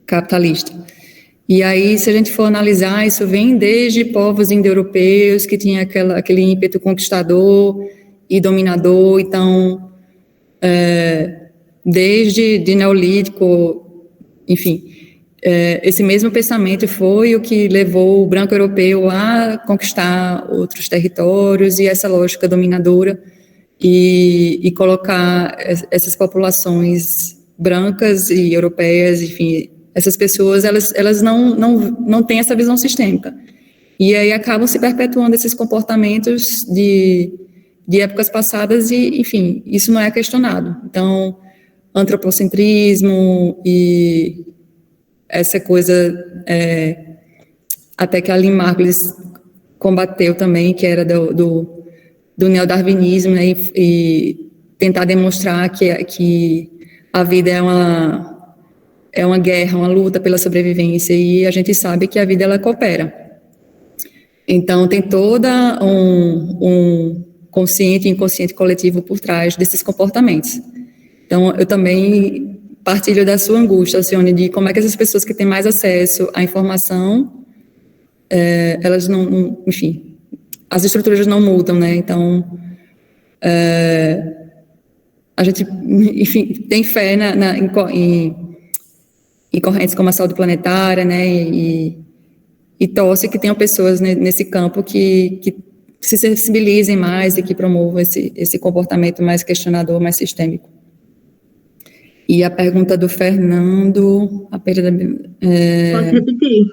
capitalista. E aí, se a gente for analisar, isso vem desde povos indo-europeus que tinham aquele ímpeto conquistador e dominador. Então, desde de neolítico, enfim, esse mesmo pensamento foi o que levou o branco europeu a conquistar outros territórios e essa lógica dominadora e colocar essas populações brancas e europeias, enfim, essas pessoas, elas não têm essa visão sistêmica. E aí acabam se perpetuando esses comportamentos de épocas passadas e, enfim, isso não é questionado. Então, antropocentrismo e essa coisa, até que a Lynn Margulis combateu também, que era do neodarwinismo, né, e tentar demonstrar que a vida é uma guerra, uma luta pela sobrevivência, e a gente sabe que a vida, ela coopera. Então, tem toda um consciente e inconsciente coletivo por trás desses comportamentos. Então, eu também partilho da sua angústia, Alcione, de como é que essas pessoas que têm mais acesso à informação, elas não, enfim, as estruturas não mudam, né? Então, A gente, enfim, tem fé em correntes como a saúde planetária, né, e torce que tenham pessoas nesse campo que se sensibilizem mais e que promovam esse comportamento mais questionador, mais sistêmico. E a pergunta do Fernando, a perda da... Pode repetir?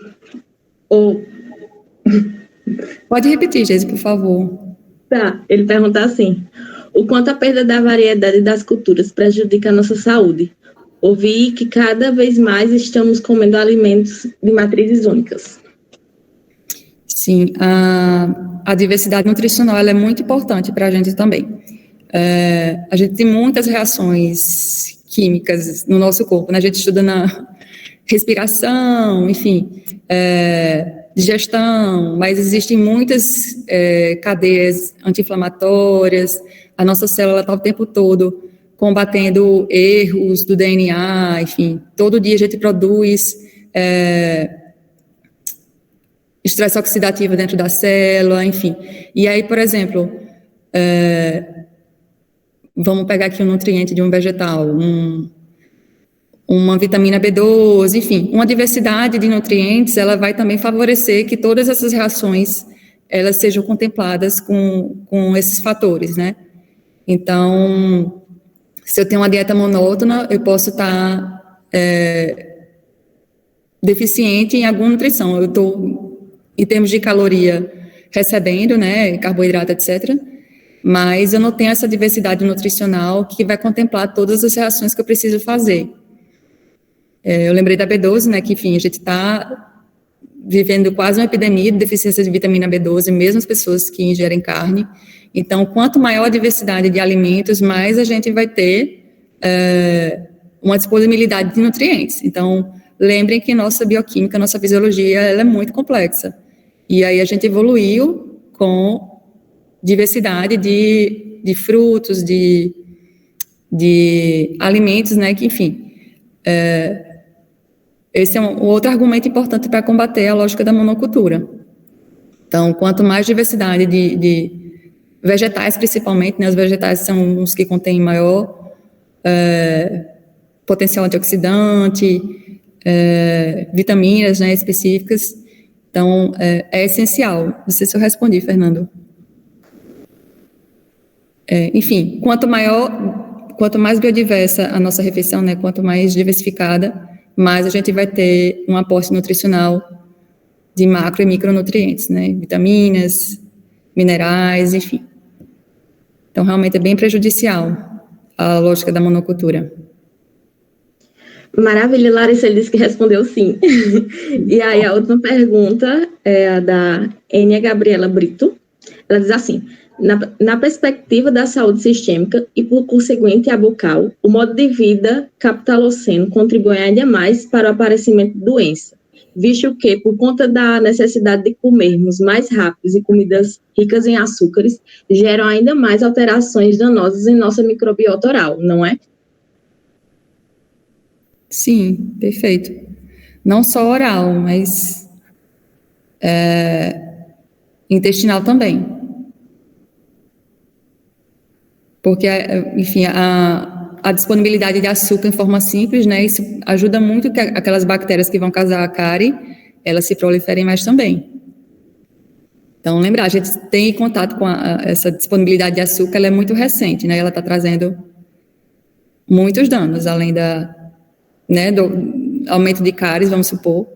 Pode repetir, Geise, por favor. Tá, ele pergunta assim: o quanto a perda da variedade das culturas prejudica a nossa saúde? Ouvi que cada vez mais estamos comendo alimentos de matrizes únicas. Sim, a diversidade nutricional ela é muito importante para a gente também. A gente tem muitas reações químicas no nosso corpo, né? A gente estuda na respiração, enfim, digestão, mas existem muitas cadeias anti-inflamatórias. A nossa célula está o tempo todo combatendo erros do DNA, enfim, todo dia a gente produz estresse oxidativo dentro da célula, enfim. E aí, por exemplo, vamos pegar aqui um nutriente de um vegetal, uma vitamina B12, enfim, uma diversidade de nutrientes, ela vai também favorecer que todas essas reações, elas sejam contempladas com esses fatores, né? Então, se eu tenho uma dieta monótona, eu posso estar deficiente em alguma nutrição. Eu estou, em termos de caloria, recebendo, né, carboidrato, etc., mas eu não tenho essa diversidade nutricional que vai contemplar todas as reações que eu preciso fazer. Eu lembrei da B12, né, que, enfim, a gente está vivendo quase uma epidemia de deficiência de vitamina B12, mesmo as pessoas que ingerem carne. Então, quanto maior a diversidade de alimentos, mais a gente vai ter uma disponibilidade de nutrientes. Então, lembrem que nossa bioquímica, nossa fisiologia, ela é muito complexa. E aí a gente evoluiu com diversidade de frutos, de alimentos, né, que, enfim, esse é um outro argumento importante para combater a lógica da monocultura. Então, quanto mais diversidade de vegetais, principalmente, né, os vegetais são os que contêm maior potencial antioxidante, vitaminas, né, específicas. Então, é essencial. Não sei se eu respondi, Fernando. Enfim, quanto mais biodiversa a nossa refeição, né, quanto mais diversificada, mais a gente vai ter um aporte nutricional de macro e micronutrientes, né, vitaminas, minerais, enfim. Então, realmente é bem prejudicial a lógica da monocultura. Maravilha, Larissa, ele disse que respondeu sim. E aí, a última pergunta é a da Enia Gabriela Brito. Ela diz assim: na perspectiva da saúde sistêmica e, por conseguinte, a bucal, o modo de vida capitaloceno contribui ainda mais para o aparecimento de doença, visto que, por conta da necessidade de comermos mais rápidos e comidas ricas em açúcares, geram ainda mais alterações danosas em nossa microbiota oral, não é? Sim, perfeito. Não só oral, mas intestinal também. Porque, enfim, a disponibilidade de açúcar em forma simples, né, isso ajuda muito que aquelas bactérias que vão causar a cárie, elas se proliferem mais também. Então, lembrar, a gente tem contato com essa disponibilidade de açúcar, ela é muito recente, né, ela está trazendo muitos danos, além do aumento de cáries, vamos supor,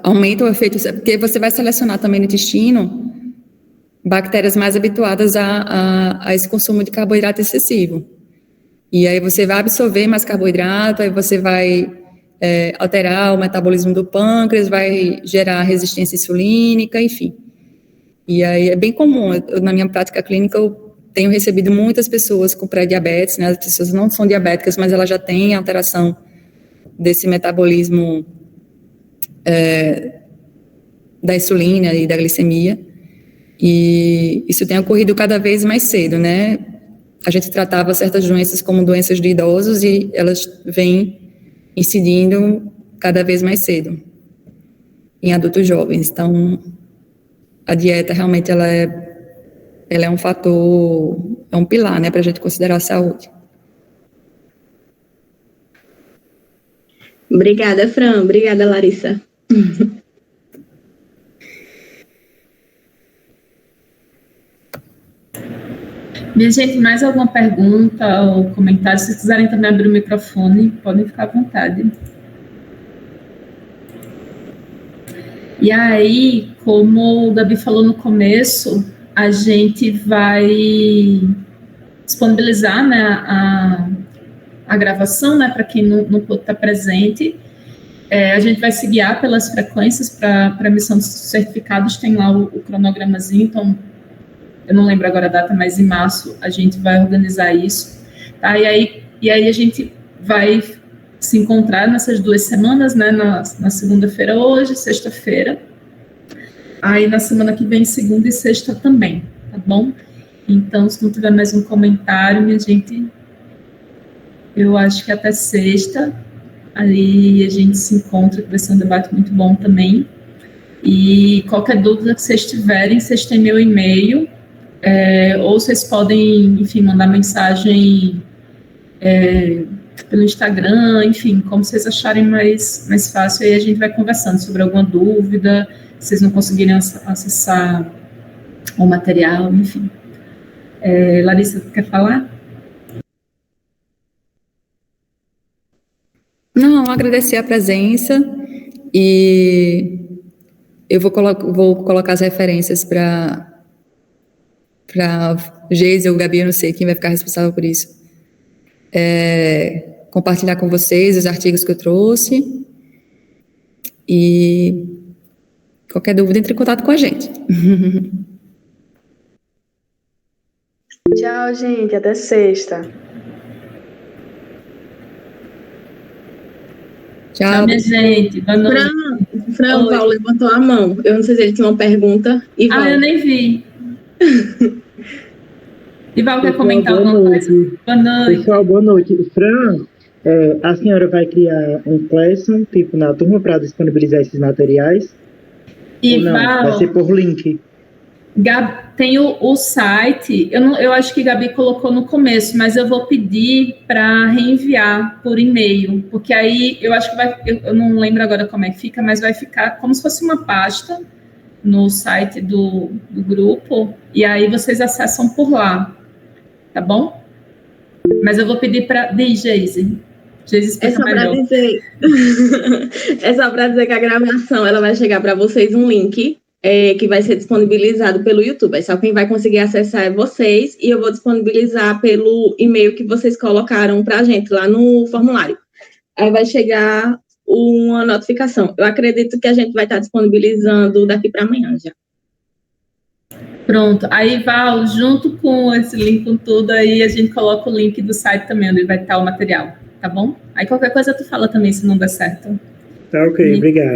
aumenta o efeito, porque você vai selecionar também no intestino bactérias mais habituadas a esse consumo de carboidrato excessivo. E aí você vai absorver mais carboidrato, aí você vai alterar o metabolismo do pâncreas, vai gerar resistência insulínica, enfim. E aí é bem comum, na minha prática clínica, eu tenho recebido muitas pessoas com pré-diabetes, né? As pessoas não são diabéticas, mas elas já têm alteração desse metabolismo da insulina e da glicemia. E isso tem ocorrido cada vez mais cedo, né? A gente tratava certas doenças como doenças de idosos e elas vêm incidindo cada vez mais cedo em adultos jovens. Então, a dieta realmente ela é um fator, é um pilar, né, para a gente considerar a saúde. Obrigada, Fran. Obrigada, Larissa. Minha gente, mais alguma pergunta ou comentário? Se vocês quiserem também abrir o microfone, podem ficar à vontade. E aí, como o Gabi falou no começo, a gente vai disponibilizar, né, a gravação, né, para quem não pôde estar presente. A gente vai se guiar pelas frequências para a emissão dos certificados, tem lá o cronogramazinho, então eu não lembro agora a data, mas em março a gente vai organizar isso, tá? E aí a gente vai se encontrar nessas 2 semanas, né, na segunda-feira hoje, sexta-feira, aí na semana que vem, segunda e sexta também, tá bom? Então, se não tiver mais um comentário, minha gente, eu acho que até sexta, aí a gente se encontra, que vai ser um debate muito bom também, e qualquer dúvida que vocês tiverem, vocês têm meu e-mail, ou vocês podem, enfim, mandar mensagem pelo Instagram, enfim, como vocês acharem mais fácil, aí a gente vai conversando sobre alguma dúvida, se vocês não conseguirem acessar o material, enfim. Larissa, quer falar? Não, agradecer a presença e eu vou colocar as referências para Geise ou Gabi, eu não sei quem vai ficar responsável por isso. Compartilhar com vocês os artigos que eu trouxe e qualquer dúvida, entre em contato com a gente. Tchau, gente. Até sexta. Tchau, minha gente. Boa noite. Fran, o Paulo levantou a mão. Eu não sei se ele tinha uma pergunta. Ival. Eu nem vi. Ival, quer comentar alguma coisa? Boa noite. Pessoal, boa noite. Fran, a senhora vai criar um Classroom, tipo, na turma para disponibilizar esses materiais? Ival, ou não? Vai ser por link? Tem o site, eu acho que Gabi colocou no começo, mas eu vou pedir para reenviar por e-mail, porque aí eu acho que eu não lembro agora como é que fica, mas vai ficar como se fosse uma pasta no site do grupo, e aí vocês acessam por lá, tá bom? Mas eu vou pedir para... Geise explica melhor. É só para dizer que a gravação ela vai chegar para vocês um link que vai ser disponibilizado pelo YouTube. Aí só quem vai conseguir acessar é vocês, e eu vou disponibilizar pelo e-mail que vocês colocaram para a gente lá no formulário. Aí vai chegar uma notificação. Eu acredito que a gente vai estar disponibilizando daqui para amanhã já. Pronto. Aí, Val, junto com esse link, com tudo, aí a gente coloca o link do site também, onde vai estar o material, tá bom? Aí qualquer coisa tu fala também, se não der certo. Tá ok, obrigado.